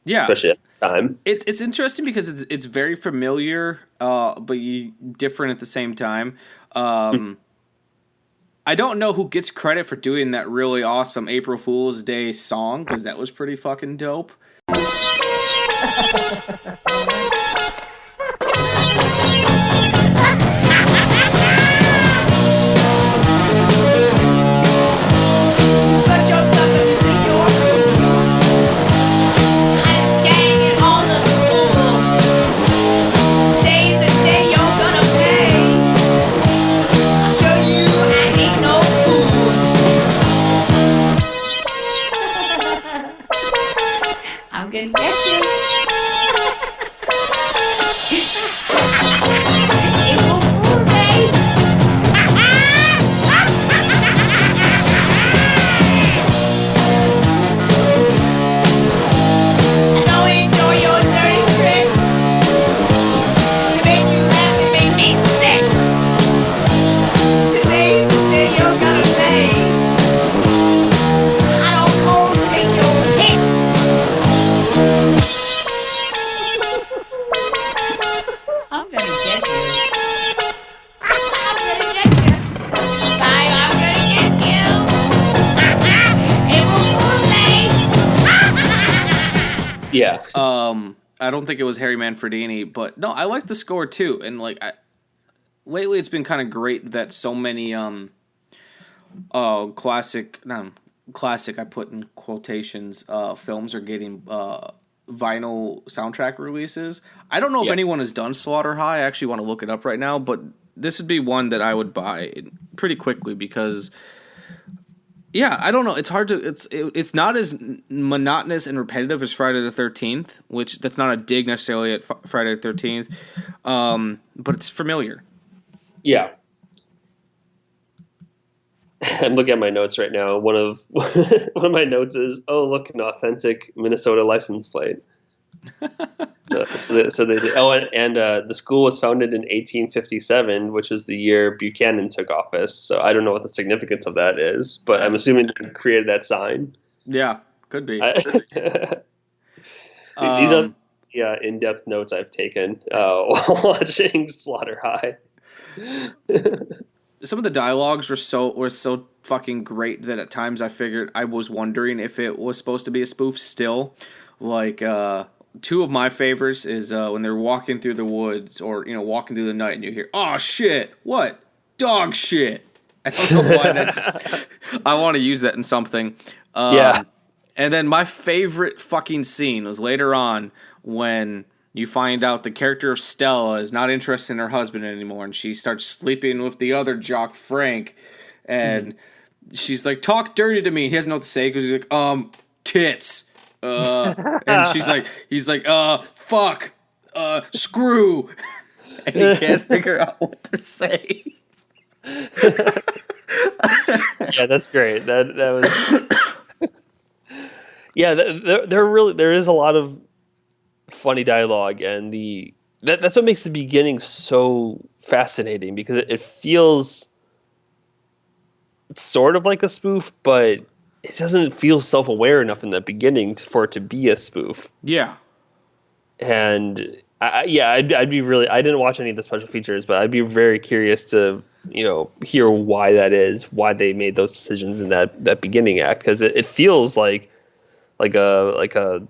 Yeah, especially at the time. It's interesting because it's very familiar, but different at the same time. I don't know who gets credit for doing that really awesome April Fool's Day song, because that was pretty fucking dope. I'm gonna get you. April Fool's Day. Don't enjoy your dirty tricks. To make you laugh and make me sick. Today's the day you're gonna pay. Hot or cold, take your hit. I'm gonna get you. I'm gonna get you. I'm gonna get you. April Fool's Day. Yeah. I don't think it was Harry Manfredini, but no, I like the score too. And like, lately it's been kind of great that so many classic I put in quotations films are getting vinyl soundtrack releases. I don't know if anyone has done Slaughter High. I actually want to look it up right now, but this would be one that I would buy pretty quickly because, yeah, I don't know. It's hard to. It's not as monotonous and repetitive as Friday the 13th, which that's not a dig necessarily at Friday the 13th, but it's familiar. Yeah. I'm looking at my notes right now. One of my notes is, "Oh, look, an authentic Minnesota license plate." so they did. Oh, and the school was founded in 1857, which is the year Buchanan took office. So I don't know what the significance of that is, but I'm assuming they created that sign. Yeah, could be. These are in-depth notes I've taken while watching Slaughter High. Some of the dialogues were so fucking great that at times I was wondering if it was supposed to be a spoof still. Like, two of my favorites is when they're walking through the woods or, walking through the night and you hear, "Oh shit, what? Dog shit." I don't know why I want to use that in something. Yeah. And then my favorite fucking scene was later on when you find out the character of Stella is not interested in her husband anymore, and she starts sleeping with the other jock, Frank, and she's like, "Talk dirty to me." He doesn't know what to say because he's like, "Tits." And he's like, "Fuck, screw." and he can't figure out what to say. Yeah, that's great. That was. Yeah, there is a lot of funny dialogue, and that's what makes the beginning so fascinating, because it feels sort of like a spoof, but it doesn't feel self-aware enough in the beginning for it to be a spoof. Yeah. And I'd be really, I didn't watch any of the special features, but I'd be very curious to, hear why that is, why they made those decisions in that beginning act, because it feels like a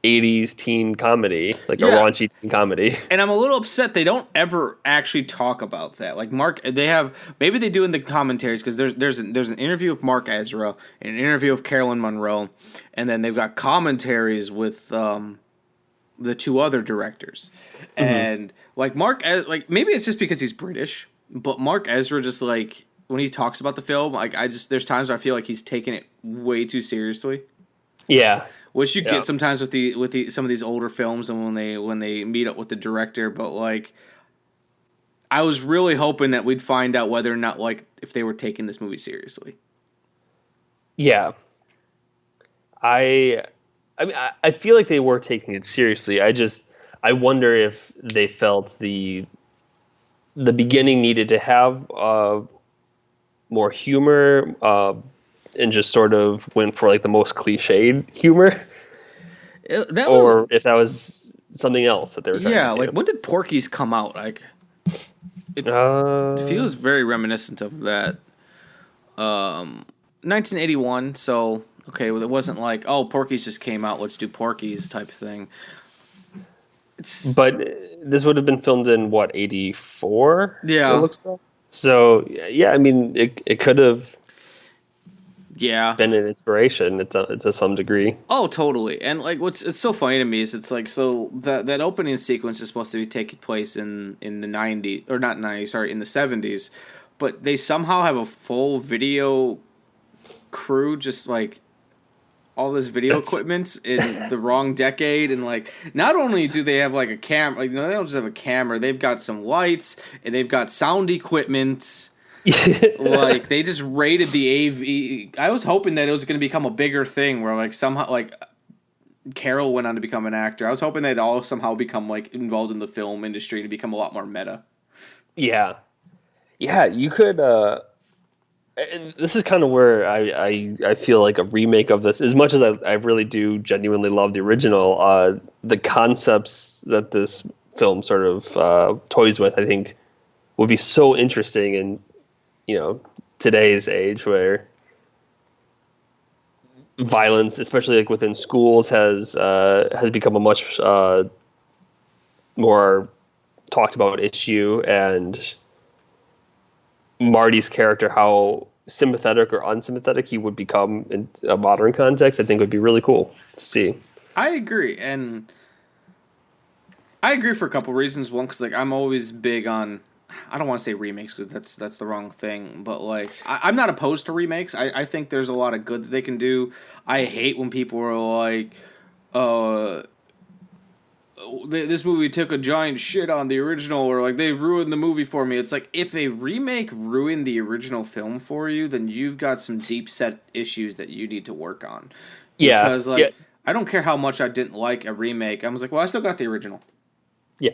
80s teen comedy, a raunchy teen comedy. And I'm a little upset they don't ever actually talk about that. Like maybe they do in the commentaries, because there's an interview with Mark Ezra, an interview of Carolyn Monroe, and then they've got commentaries with the two other directors. Mm-hmm. And maybe it's just because he's British, but Mark Ezra, just like when he talks about the film, there's times where I feel like he's taking it way too seriously. Yeah. Which you get sometimes with some of these older films, and when they meet up with the director. But I was really hoping that we'd find out whether or not if they were taking this movie seriously. Yeah, I feel like they were taking it seriously. I wonder if they felt the beginning needed to have more humor. And just sort of went for the most cliched humor, if that was something else that they were trying to do. When did Porky's come out? It feels very reminiscent of that. 1981. So okay, well, it wasn't Porky's just came out, let's do Porky's type of thing. But this would have been filmed in 84? Yeah, it looks like. So yeah, I mean, it could have. Yeah, been an inspiration to some degree. Oh, totally. And it's so funny to me is so that opening sequence is supposed to be taking place in the 90s, or not 90s, sorry, in the 70s, but they somehow have a full video crew, just all this video equipment in the wrong decade. And not only do they have a camera, they don't just have a camera, they've got some lights and they've got sound equipment. They just raided the AV. I was hoping that it was going to become a bigger thing where somehow Carol went on to become an actor. I was hoping they'd all somehow become involved in the film industry to become a lot more meta. Yeah, you could. And this is kind of where I feel like a remake of this, as much as I really do genuinely love the original, the concepts that this film sort of toys with, I think, would be so interesting in today's age, where violence, especially within schools, has become a much more talked about issue. And Marty's character, how sympathetic or unsympathetic he would become in a modern context, I think would be really cool to see. I agree, and I agree for a couple reasons. One, because I'm always big on, I don't want to say remakes because that's the wrong thing, but I'm not opposed to remakes. I think there's a lot of good that they can do. I hate when people are this movie took a giant shit on the original, or they ruined the movie for me. It's if a remake ruined the original film for you, then you've got some deep set issues that you need to work on. Yeah, because I don't care how much I didn't like a remake. I was well, I still got the original. Yeah.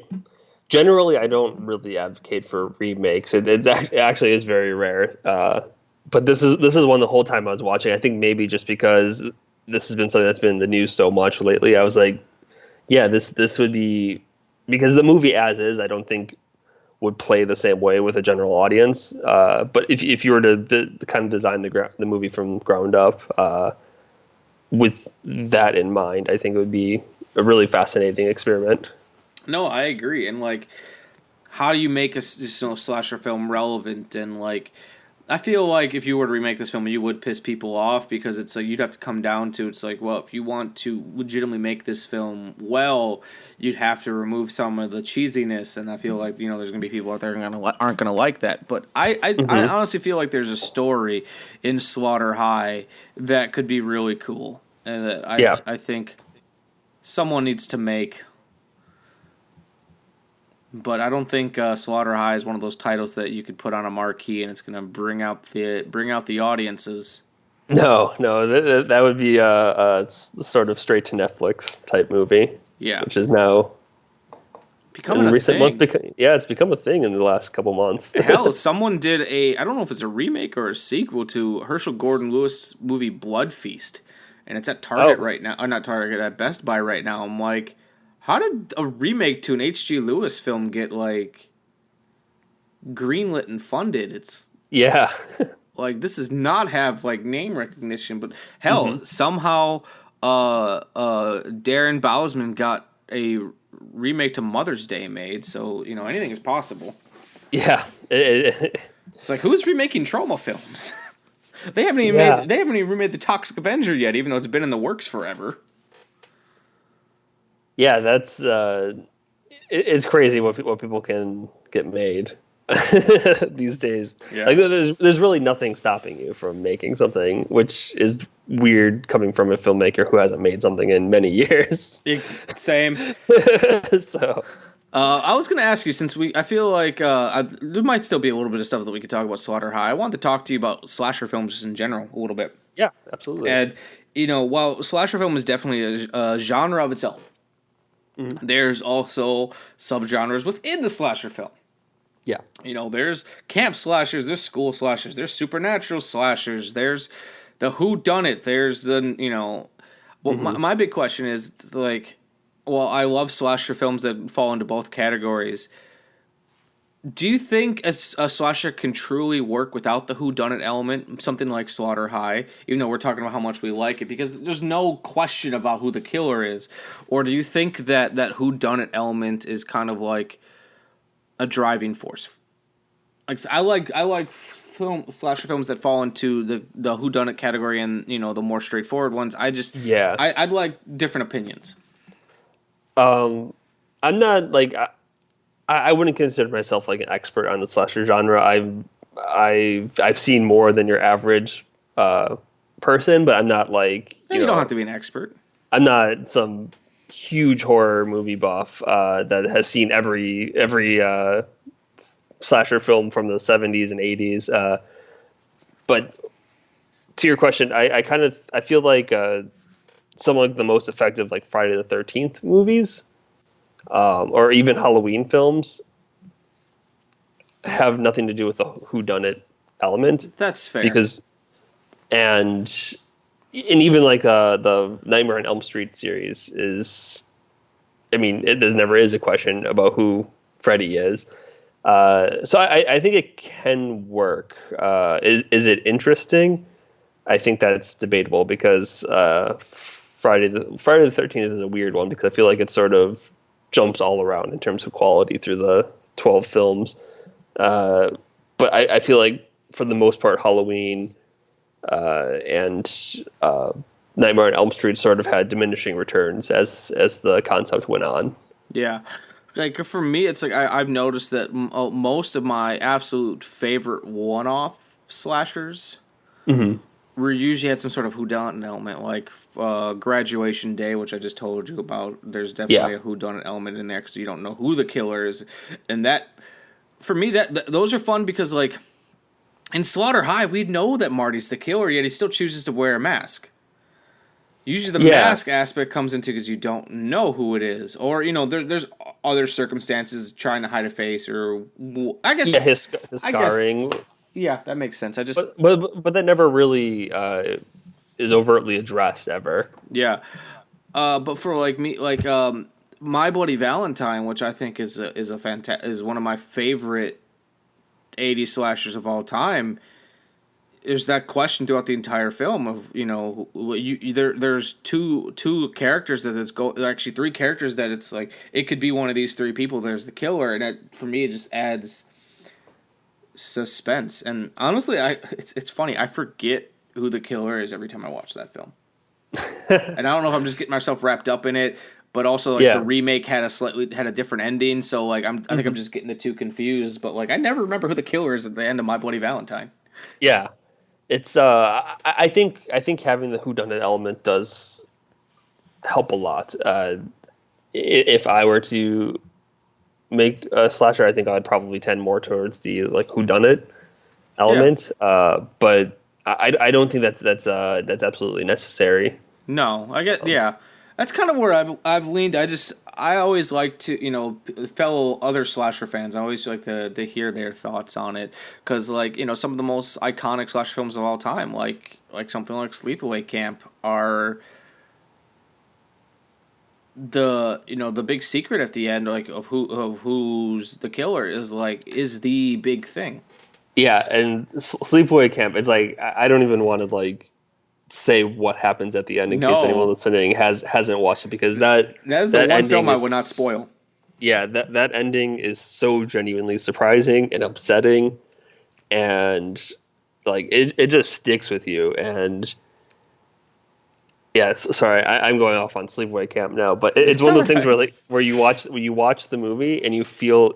Generally, I don't really advocate for remakes. It actually is very rare. But this is one the whole time I was watching. I think maybe just because this has been something that's been in the news so much lately, I was yeah, this would be, because the movie as is, I don't think would play the same way with a general audience. But if you were to kind of design the movie from ground up with that in mind, I think it would be a really fascinating experiment. No, I agree. And how do you make a slasher film relevant? And I feel if you were to remake this film, you would piss people off, because it's you'd have to come down to, it's well, if you want to legitimately make this film well, you'd have to remove some of the cheesiness. And I feel there's going to be people out there who aren't going to like that. But I honestly feel there's a story in Slaughter High that could be really cool, and that I think someone needs to make. But I don't think Slaughter High is one of those titles that you could put on a marquee and it's going to bring out the audiences. No, that would be a sort of straight to Netflix type movie. Yeah, which is now becoming in a recent thing. months. It's become a thing in the last couple months. Hell, someone did I don't know if it's a remake or a sequel to Herschel Gordon Lewis movie Blood Feast, and it's at Target right now. Or not Target, at Best Buy right now. I'm like, how did a remake to an H.G. Lewis film get like greenlit and funded? It's like this does not have like name recognition, but hell, somehow Darren Bousman got a remake to Mother's Day made, so anything is possible. Yeah, it's like, who's remaking trauma films? They haven't even remade The Toxic Avenger yet, even though it's been in the works forever. Yeah, that's it's crazy what people can get made these days. Yeah. Like there's really nothing stopping you from making something, which is weird coming from a filmmaker who hasn't made something in many years. Same. So I was going to ask you, since I feel like there might still be a little bit of stuff that we could talk about Slaughter High. I wanted to talk to you about slasher films just in general a little bit. Yeah, absolutely. And while slasher film is definitely a genre of its own, there's also subgenres within the slasher film. Yeah. There's camp slashers, there's school slashers, there's supernatural slashers, there's the whodunit, there's the, my big question is, like, well, I love slasher films that fall into both categories. Do you think a slasher can truly work without the whodunit element, something like Slaughter High, even though we're talking about how much we like it, because there's no question about who the killer is? Or do you think that whodunit element is kind of like a driving force? Like, I like slasher films that fall into the whodunit category and the more straightforward ones. I'd like different opinions. I'm not like I wouldn't consider myself like an expert on the slasher genre. I've seen more than your average person, but I'm not like you don't have to be an expert. I'm not some huge horror movie buff that has seen every slasher film from the 70s and 80s. But to your question, I feel like some of the most effective like Friday the 13th movies, or even Halloween films, have nothing to do with the whodunit element. That's fair. And even like the Nightmare on Elm Street series is, I mean, there never is a question about who Freddy is. So I think it can work. Is it interesting? I think that's debatable, because Friday the 13th is a weird one, because I feel like it sort of jumps all around in terms of quality through the 12 films. But I feel like for the most part, Halloween and Nightmare on Elm Street sort of had diminishing returns as the concept went on. Yeah. Like, for me, it's like I've noticed that most of my absolute favorite one-off slashers were usually had some sort of whodunit element, like Graduation Day, which I just told you about. There's definitely a whodunit element in there because you don't know who the killer is. And that, for me, those are fun because, like, in Slaughter High, we know that Marty's the killer, yet he still chooses to wear a mask. Usually the mask aspect comes into because you don't know who it is. Or, there's other circumstances trying to hide a face, or I guess... Yeah, his scarring. Yeah, that makes sense. But that never really is overtly addressed ever. Yeah. But for, like, me, like, My Bloody Valentine, which I think is one of my favorite 80s slashers of all time, there's that question throughout the entire film of, there's two characters that actually three characters that it's like, it could be one of these three people. There's the killer, and for me, it just adds suspense. And honestly, it's funny, I forget who the killer is every time I watch that film. And I don't know if I'm just getting myself wrapped up in it, but also like the remake had a different ending, so like I think I'm just getting the two confused. But like I never remember who the killer is at the end of My Bloody Valentine. Yeah. It's I think having the whodunit element does help a lot. If I were to make a slasher, I think I'd probably tend more towards the like whodunit element. But I don't think that's absolutely necessary. No, I get That's kind of where I've leaned. I always like to, fellow other slasher fans, I always like to hear their thoughts on it, because like, some of the most iconic slasher films of all time, like something like Sleepaway Camp, are the big secret at the end, like of who's the killer is the big thing. Yeah, and Sleepaway Camp, it's like I don't even want to like say what happens at the end in case anyone listening hasn't watched it, because that is the one film I would not spoil. Yeah, that ending is so genuinely surprising and upsetting, and like it just sticks with you. And yeah, sorry, I'm going off on Sleepaway Camp now, but it's one of those things where you watch the movie and you feel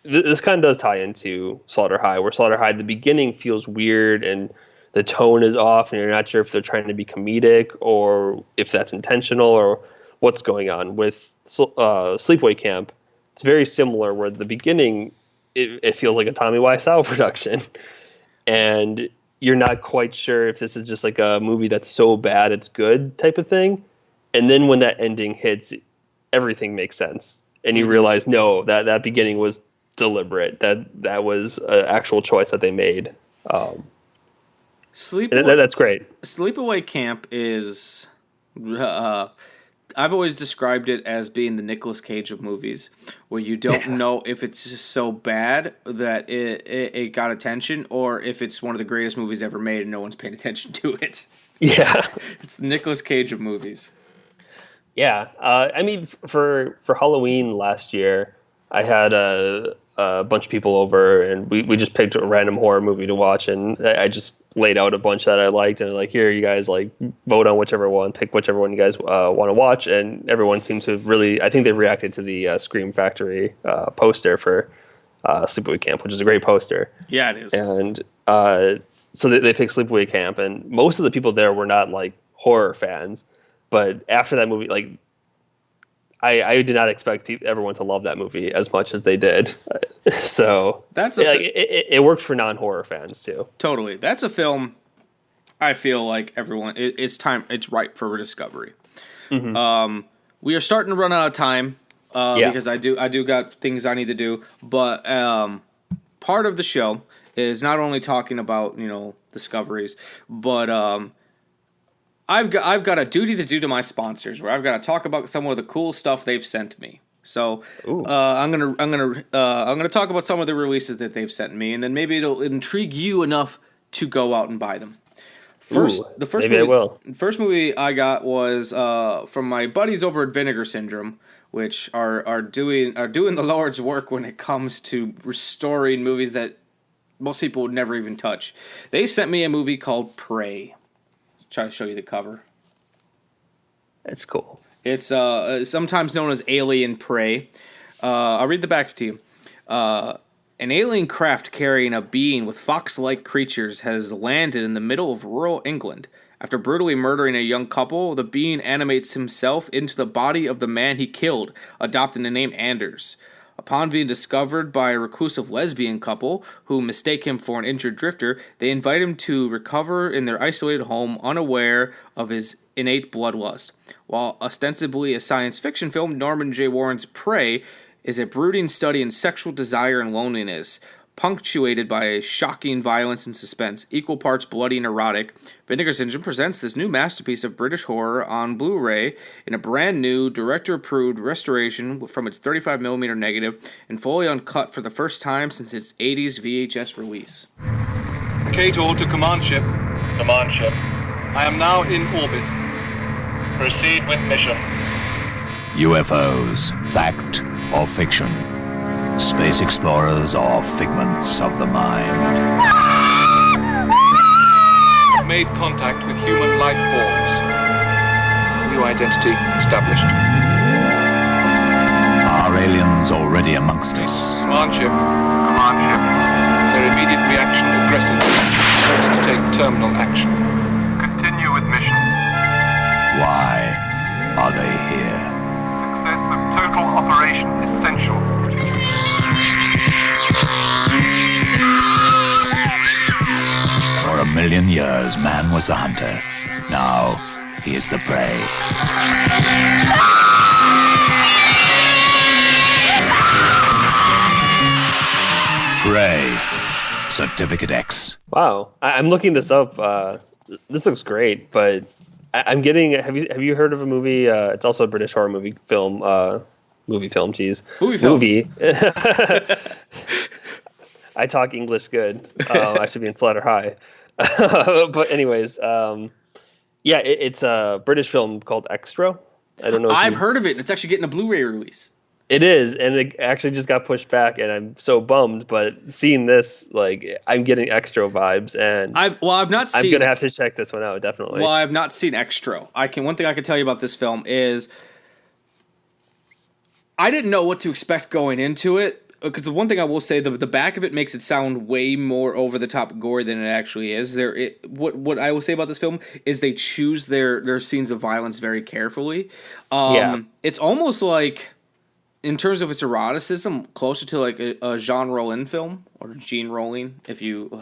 this kind of does tie into Slaughter High, where Slaughter High, the beginning feels weird and the tone is off, and you're not sure if they're trying to be comedic or if that's intentional or what's going on. With Sleepaway Camp, it's very similar, where the beginning, it feels like a Tommy Wiseau production, and you're not quite sure if this is just like a movie that's so bad it's good type of thing. And then when that ending hits, everything makes sense, and you realize, no, that beginning was deliberate. That was an actual choice that they made. That's great. Sleepaway Camp is, I've always described it as being the Nicolas Cage of movies, where you don't know if it's just so bad that it got attention, or if it's one of the greatest movies ever made and no one's paying attention to it. Yeah. It's the Nicolas Cage of movies. Yeah. I mean, for Halloween last year, I had a bunch of people over, and we just picked a random horror movie to watch, and I just laid out a bunch that I liked, and like, here, you guys like vote on whichever one, pick whichever one you guys want to watch. And everyone seemed to really, I think they reacted to the Scream Factory poster for Sleepaway Camp, which is a great poster. Yeah, it is. And so they picked Sleepaway Camp, and most of the people there were not like horror fans, but after that movie, like, I did not expect everyone to love that movie as much as they did. So it worked for non-horror fans too. Totally. That's a film I feel like everyone, it's ripe for rediscovery. Mm-hmm. We are starting to run out of time because I do got things I need to do. But part of the show is not only talking about, discoveries, but I've got a duty to do to my sponsors, where I've got to talk about some of the cool stuff they've sent me. So I'm gonna talk about some of the releases that they've sent me, and then maybe it'll intrigue you enough to go out and buy them. Maybe I will. The first movie I got was from my buddies over at Vinegar Syndrome, which are doing the Lord's work when it comes to restoring movies that most people would never even touch. They sent me a movie called Prey. Try to show you the cover. It's cool. It's sometimes known as Alien Prey. I'll read the back to you. An alien craft carrying a being with fox-like creatures has landed in the middle of rural England. After brutally murdering a young couple, the being animates himself into the body of the man he killed, adopting the name Anders. Upon being discovered by a reclusive lesbian couple who mistake him for an injured drifter, they invite him to recover in their isolated home, unaware of his innate bloodlust. While ostensibly a science fiction film, Norman J. Warren's Prey is a brooding study in sexual desire and loneliness, punctuated by shocking violence and suspense, equal parts bloody and erotic. Vinegar Syndrome presents this new masterpiece of British horror on Blu-ray in a brand new, director-approved restoration from its 35mm negative and fully uncut for the first time since its 80s VHS release. Cato to command ship. Command ship. I am now in orbit. Proceed with mission. UFOs, fact or fiction? Space explorers are figments of the mind. Made contact with human life forms. New identity established. Are aliens already amongst us? Command ship. Command ship. Their immediate reaction aggressive. First to take terminal action. Continue with mission. Why are they here? Success of total operation essential. million years, man was the hunter. Now, he is the prey. Prey. Certificate X. Wow, I'm looking this up. This looks great, but I'm getting. Have you heard of a movie? It's also a British horror movie film. Movie film. Movie. I talk English good. I should be in Slaughter High. But anyways, it's a British film called Extra. I don't know. I've heard of it. It's actually getting a Blu-ray release. It is, and it actually just got pushed back, and I'm so bummed. But seeing this, like, I'm getting Extra vibes, and I've not seen. I'm gonna have to check this one out, definitely. Well, I've not seen Extra. One thing I can tell you about this film is I didn't know what to expect going into it. Because the one thing I will say, the back of it makes it sound way more over the top gore than it actually is. What I will say about this film is they choose their scenes of violence very carefully. It's almost like, in terms of its eroticism, closer to like a Jean Rollin film, or Jean Rollin,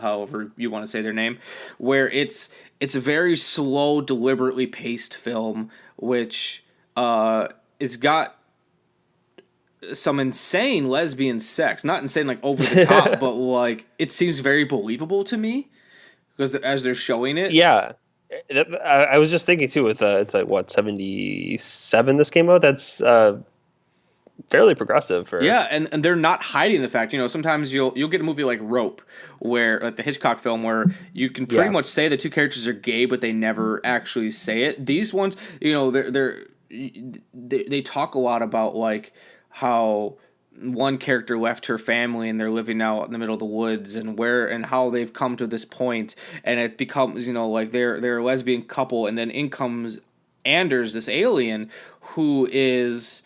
however you want to say their name, where it's a very slow, deliberately paced film, which is got some insane lesbian sex. Not insane like over the top, but like it seems very believable to me because as they're showing it. Yeah. I was just thinking too with it's like what 77 this came out. That's fairly progressive for and they're not hiding the fact. Sometimes you'll get a movie like Rope, where like the Hitchcock film, where you can pretty much say the two characters are gay, but they never actually say it. These ones, they talk a lot about like how one character left her family and they're living out in the middle of the woods, and how they've come to this point, and it becomes like they're a lesbian couple, and then in comes Anders, this alien who is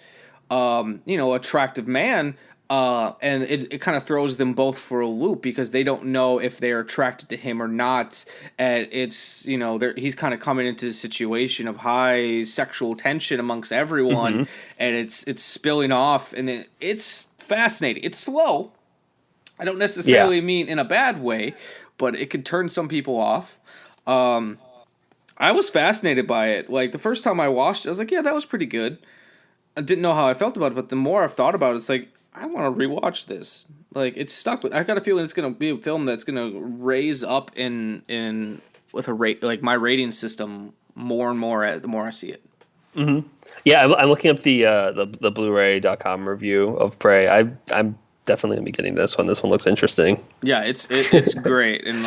attractive man, and it kind of throws them both for a loop because they don't know if they're attracted to him or not, and it's he's kind of coming into a situation of high sexual tension amongst everyone, and it's spilling off, and it's fascinating. It's slow. I don't necessarily mean in a bad way, but it could turn some people off. I was fascinated by it. Like the first time I watched it, I was like, yeah, that was pretty good. I didn't know how I felt about it, but the more I've thought about it, it's like, I want to rewatch this. Like, it's stuck with. I got a feeling it's going to be a film that's going to raise up in with a rate, like my rating system more and more the more I see it. Mm-hmm. Yeah, I'm looking up the Blu-ray.com review of Prey. I'm definitely gonna be getting this one. This one looks interesting. Yeah, it's great, and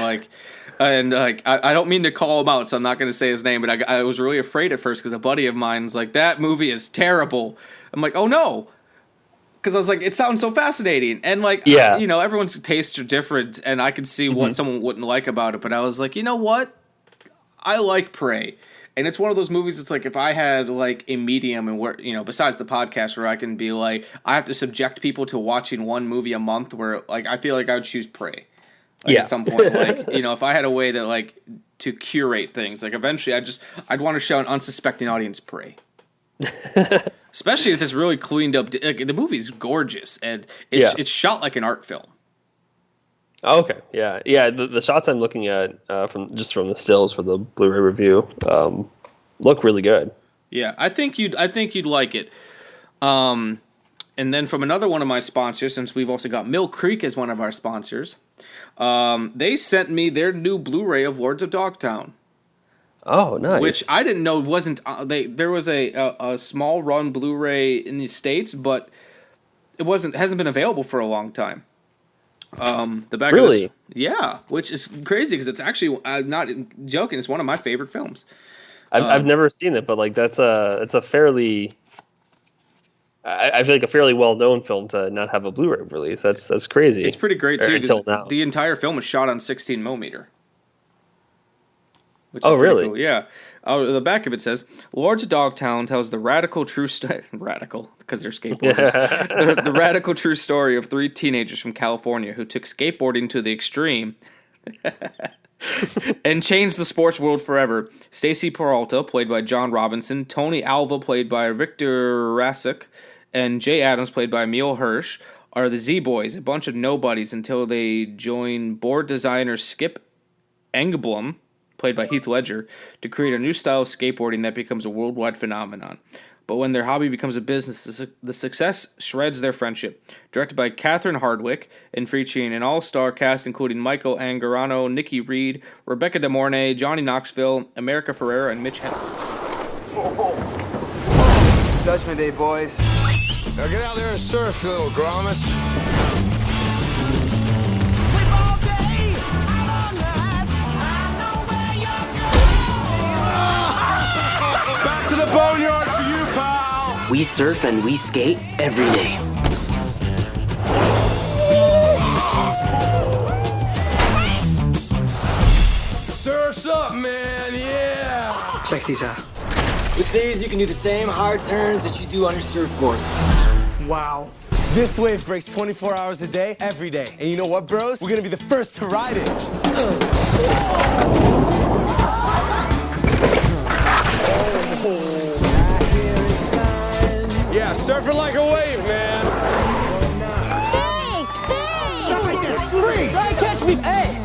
I don't mean to call him out, so I'm not going to say his name, but I was really afraid at first because a buddy of mine was like, that movie is terrible. I'm like, oh no. Because I was like, it sounds so fascinating. And everyone's tastes are different, and I could see what someone wouldn't like about it, but I was like, you know what? I like Prey. And it's one of those movies that's like, if I had like a medium and where, besides the podcast where I can be like, I have to subject people to watching one movie a month where like, I feel like I would choose Prey. At some point, if I had a way that like to curate things, like eventually I'd want to show an unsuspecting audience Prey. Especially with this really cleaned up, the movie's gorgeous and it's shot like an art film. Oh, okay. Yeah. The shots I'm looking at from the stills for the Blu-ray review look really good. Yeah, I think you'd like it. And then from another one of my sponsors, since we've also got Mill Creek as one of our sponsors, they sent me their new Blu-ray of Lords of Dogtown. Oh, nice. Which I didn't know wasn't there was a small run Blu-ray in the States, but hasn't been available for a long time. The back really? Of this, yeah, which is crazy because it's actually not joking. It's one of my favorite films. I've never seen it, but like it's a fairly. I feel like a fairly well-known film to not have a Blu-ray release. That's crazy. It's pretty great too. Until now, the entire film was shot on 16 millimeter. Oh, really? Cool. Yeah. The back of it says, Lords of Dogtown tells the radical true radical, because they're skateboarders. the radical true story of three teenagers from California who took skateboarding to the extreme and changed the sports world forever. Stacy Peralta, played by John Robinson, Tony Alva, played by Victor Rasek, and Jay Adams, played by Emil Hirsch, are the Z-Boys, a bunch of nobodies until they join board designer Skip Engblom, played by Heath Ledger, to create a new style of skateboarding that becomes a worldwide phenomenon. But when their hobby becomes a business, the success shreds their friendship. Directed by Catherine Hardwicke and featuring an all-star cast including Michael Angarano, Nikki Reed, Rebecca De Mornay, Johnny Knoxville, America Ferrera, and Mitch Hedberg. Judgment Day, boys. Now get out there and surf, you little grommet. Back to the boneyard for you, pal. We surf and we skate every day. Surf's up, man, yeah. Check these out. With these, you can do the same hard turns that you do on your surfboard. Wow. This wave breaks 24 hours a day, every day. And you know what, bros? We're gonna be the first to ride it. Yeah, surfing like a wave, man. Thanks, thanks. Try and catch me. Hey!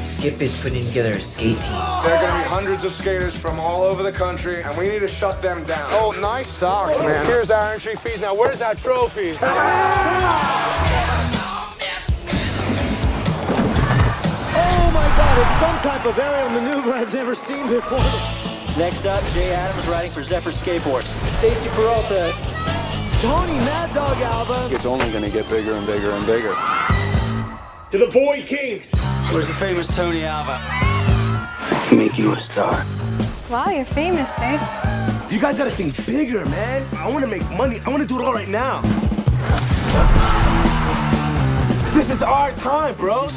Skip is putting together a skate team. There are gonna be hundreds of skaters from all over the country, and we need to shut them down. Oh, nice socks, man. Here's our entry fees. Now, where's our trophies? Oh my God, it's some type of aerial maneuver I've never seen before. Next up, Jay Adams riding for Zephyr Skateboards. Stacy Peralta. Tony Mad Dog Alba. It's only gonna get bigger and bigger and bigger. To the Boy Kings. Where's the famous Tony Alva? Make you a star. Wow, you're famous, Stace. You guys gotta think bigger, man. I wanna make money. I wanna do it all right now. This is our time, bros.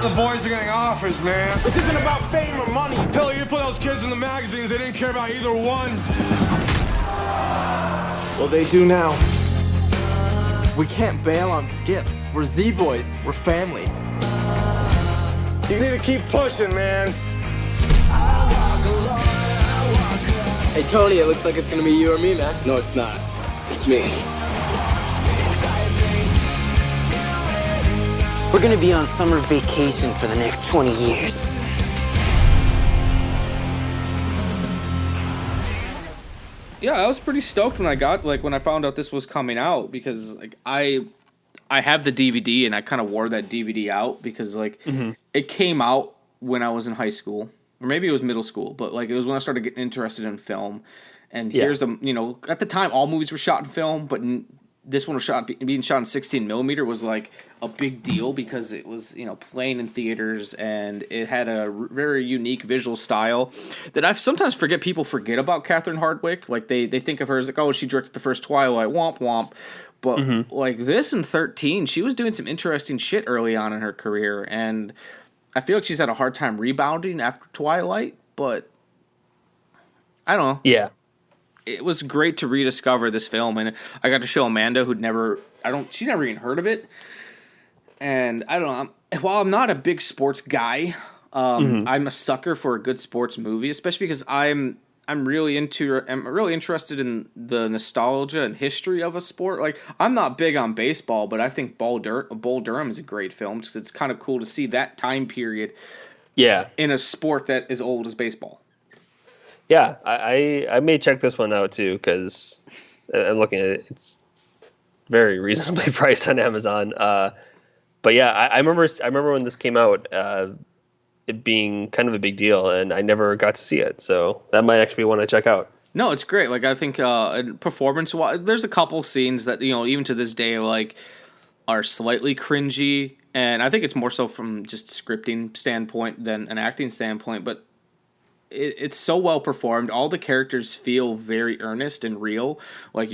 The boys are getting offers, man. This isn't about fame or money. Till you put those kids in the magazines, they didn't care about either one. Well, they do now. We can't bail on Skip. We're Z-Boys. We're family. You need to keep pushing, man. Hey, Tony, it looks like it's gonna be you or me, man. No, it's not. It's me. We're gonna be on summer vacation for the next 20 years. Yeah, I was pretty stoked when I found out this was coming out, because like I have the DVD and I kind of wore that DVD out because it came out when I was in high school, or maybe it was middle school, but like it was when I started getting interested in film. And here's at the time all movies were shot in film, but this one was being shot in 16 millimeter was like a big deal because it was playing in theaters and it had a very unique visual style that I sometimes people forget about Catherine Hardwicke. Like they think of her as like, oh, she directed the first Twilight, womp womp. But like this in 13, she was doing some interesting shit early on in her career, and I feel like she's had a hard time rebounding after Twilight. But I don't know. Yeah. It was great to rediscover this film, and I got to show Amanda, she never even heard of it. And I don't know, while I'm not a big sports guy, I'm a sucker for a good sports movie, especially because I'm really interested in the nostalgia and history of a sport. Like, I'm not big on baseball, but I think Bull Durham is a great film because it's kind of cool to see that time period in a sport that is old as baseball. Yeah, I may check this one out too because I'm looking at it. It's very reasonably priced on Amazon. But yeah, I remember when this came out, it being kind of a big deal, and I never got to see it. So that might actually be one to check out. No, it's great. Like I think performance-wise, there's a couple scenes that even to this day are slightly cringy, and I think it's more so from just scripting standpoint than an acting standpoint, but. It's so well performed. All the characters feel very earnest and real. Like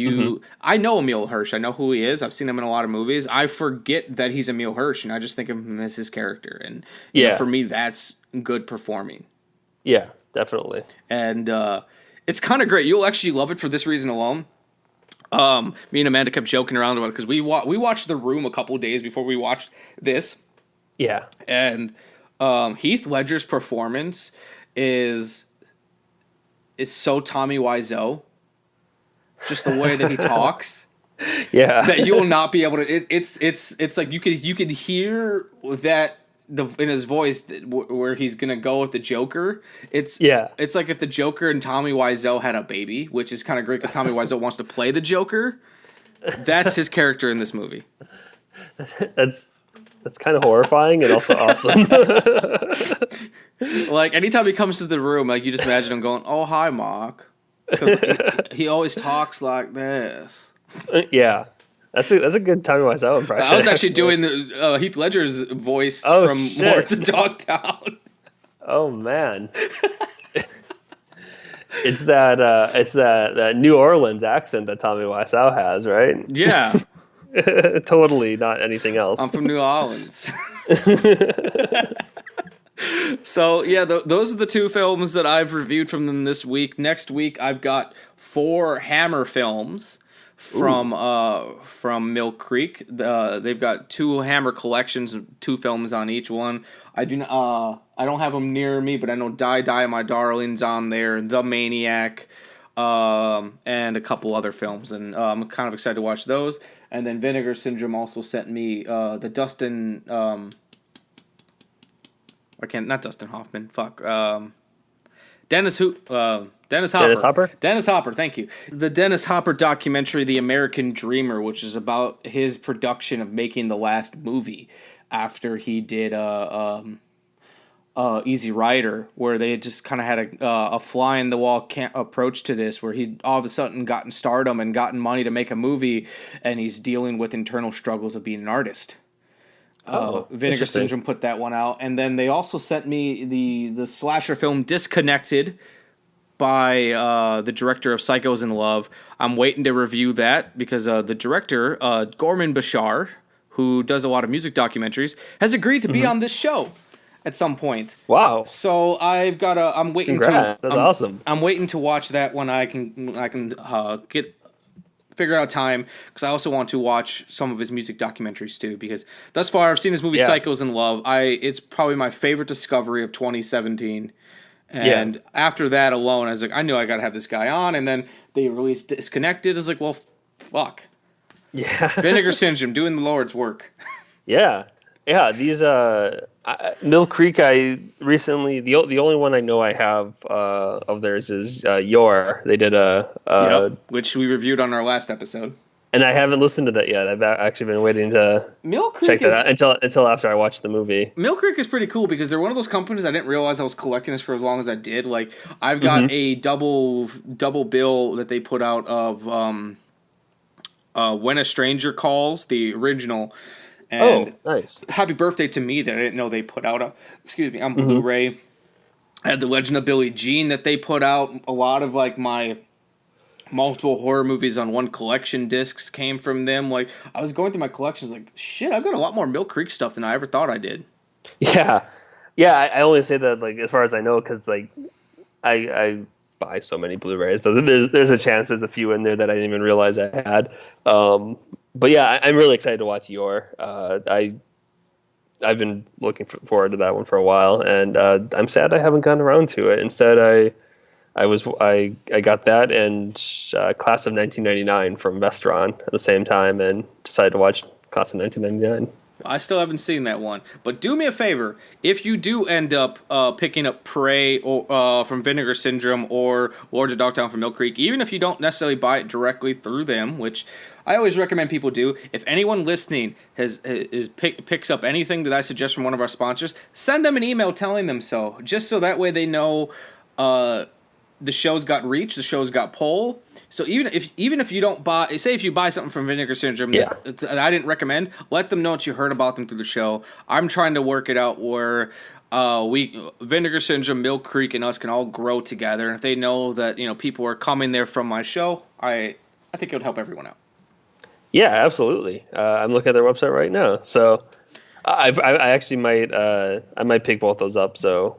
I know Emil Hirsch. I know who he is. I've seen him in a lot of movies. I forget that he's Emil Hirsch, and I just think of him as his character. And for me, that's good performing. Yeah, definitely. And it's kind of great. You'll actually love it for this reason alone. Me and Amanda kept joking around about it because we watched The Room a couple of days before we watched this. Yeah. And Heath Ledger's performance is so Tommy Wiseau, just the way that he talks. Yeah, that you will not be able to. It's like you could hear that in his voice where he's gonna go with the Joker. It's like if the Joker and Tommy Wiseau had a baby, which is kind of great because Tommy Wiseau wants to play the Joker. That's his character in this movie. That's kind of horrifying and also awesome. Like anytime he comes to the room, like you just imagine him going, "Oh, hi, Mark," because he always talks like this. Yeah. That's a good Tommy Wiseau impression. I was actually doing the Heath Ledger's voice from Lawrence of Dogtown. Oh man, it's that New Orleans accent that Tommy Wiseau has, right? Yeah, totally not anything else. I'm from New Orleans. So yeah, those are the two films that I've reviewed from them this week. Next week, I've got 4 Hammer films from Mill Creek. They've got 2 Hammer collections, 2 films on each one. I don't have them near me, but I know Die Die My Darling's on there, The Maniac, and a couple other films, and I'm kind of excited to watch those. And then Vinegar Syndrome also sent me the Dustin. Not Dustin Hoffman. Fuck. Dennis Hopper. Dennis Hopper? Dennis Hopper, thank you. The Dennis Hopper documentary, The American Dreamer, which is about his production of making the last movie after he did Easy Rider, where they just kind of had a fly-in-the-wall approach to this, where he all of a sudden gotten stardom and gotten money to make a movie, and he's dealing with internal struggles of being an artist. Vinegar Syndrome put that one out, and then they also sent me the slasher film Disconnected by the director of Psychos in Love. I'm waiting to review that because the director, Gorman Bashar, who does a lot of music documentaries, has agreed to be on this show at some point. Wow! So I'm waiting. Congrats. That's awesome. I'm waiting to watch that when I can figure out time, because I also want to watch some of his music documentaries too, because thus far I've seen his movie Psychos in Love. It's probably my favorite discovery of 2017. And after that alone, I was like, I knew I got to have this guy on, and then they released Disconnected. I was like, well, fuck. Yeah. Vinegar Syndrome, doing the Lord's work. Yeah. These Mill Creek, I recently the only one I know I have of theirs is Your. They did which we reviewed on our last episode. And I haven't listened to that yet. I've actually been waiting to check that out until after I watch the movie. Mill Creek is pretty cool because they're one of those companies I didn't realize I was collecting this for as long as I did. Like, I've got a double bill that they put out of When a Stranger Calls, the original. And nice. Happy Birthday to Me that I didn't know they put out on Blu-ray. I had The Legend of Billie Jean that they put out. A lot of like my multiple horror movies on one collection discs came from them. Like, I was going through my collections like, shit, I've got a lot more Mill Creek stuff than I ever thought I did. Yeah. I only say that like as far as I know, because like I buy so many Blu-rays. So there's a chance there's a few in there that I didn't even realize I had. But yeah, I'm really excited to watch Your. I've been looking forward to that one for a while, and I'm sad I haven't gotten around to it. Instead, I got that and Class of 1999 from Vestron at the same time, and decided to watch Class of 1999. I still haven't seen that one, but do me a favor. If you do end up picking up Prey or from Vinegar Syndrome or Lords of Dogtown from Mill Creek, even if you don't necessarily buy it directly through them, which I always recommend people do, if anyone listening picks up anything that I suggest from one of our sponsors, send them an email telling them so, just so that way they know the show's got reach, the show's got pull. So even if you don't buy, say if you buy something from Vinegar Syndrome that I didn't recommend, let them know that you heard about them through the show. I'm trying to work it out where Vinegar Syndrome, Mill Creek, and us can all grow together. And if they know that people are coming there from my show, I think it would help everyone out. Yeah, absolutely. I'm looking at their website right now, so I actually might pick both those up. So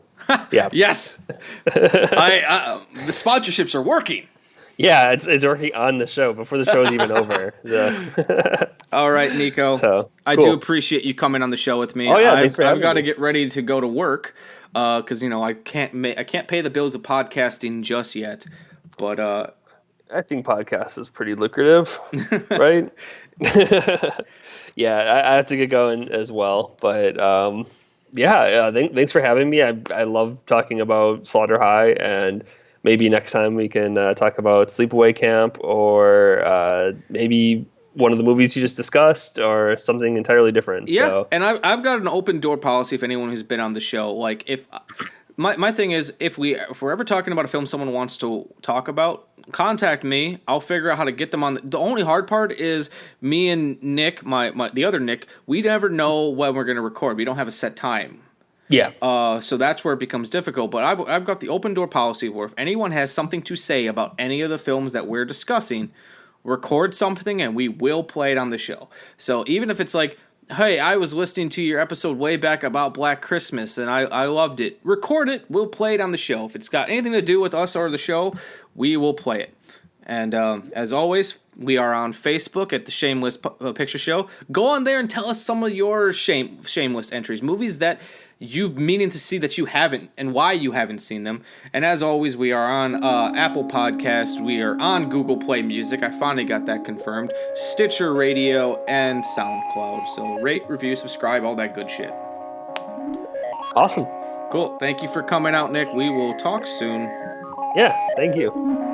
yeah, yes, the sponsorships are working. Yeah, it's working on the show before the show is even over. All right, Niko. So cool. I do appreciate you coming on the show with me. Oh yeah, thanks for having me. I've got to get ready to go to work because I can't pay the bills of podcasting just yet. But I think podcast is pretty lucrative, right? Yeah, I have to get going as well. But Yeah, thanks for having me. I love talking about Slaughter High, and maybe next time we can talk about Sleepaway Camp, or maybe one of the movies you just discussed, or something entirely different. Yeah, So. and I've got an open door policy if anyone who's been on the show. Like, if my thing is, if we're ever talking about a film someone wants to talk about, contact me. I'll figure out how to get them on. The only hard part is me and Nick, the other Nick, we never know when we're going to record. We don't have a set time. Yeah. So that's where it becomes difficult. But I've got the open door policy where if anyone has something to say about any of the films that we're discussing, record something and we will play it on the show. So even if it's like, hey, I was listening to your episode way back about Black Christmas and I loved it. Record it. We'll play it on the show. If it's got anything to do with us or the show, we will play it. And as always, we are on Facebook at the Shameless Picture Show. Go on there and tell us some of your shameless entries, movies that you've meaning to see that you haven't, and why you haven't seen them. And as always, we are on Apple Podcasts. We are on Google Play Music. I finally got that confirmed. Stitcher Radio and SoundCloud. So rate, review, subscribe, all that good shit. Awesome. Cool. Thank you for coming out, Nick. We will talk soon. Yeah, thank you.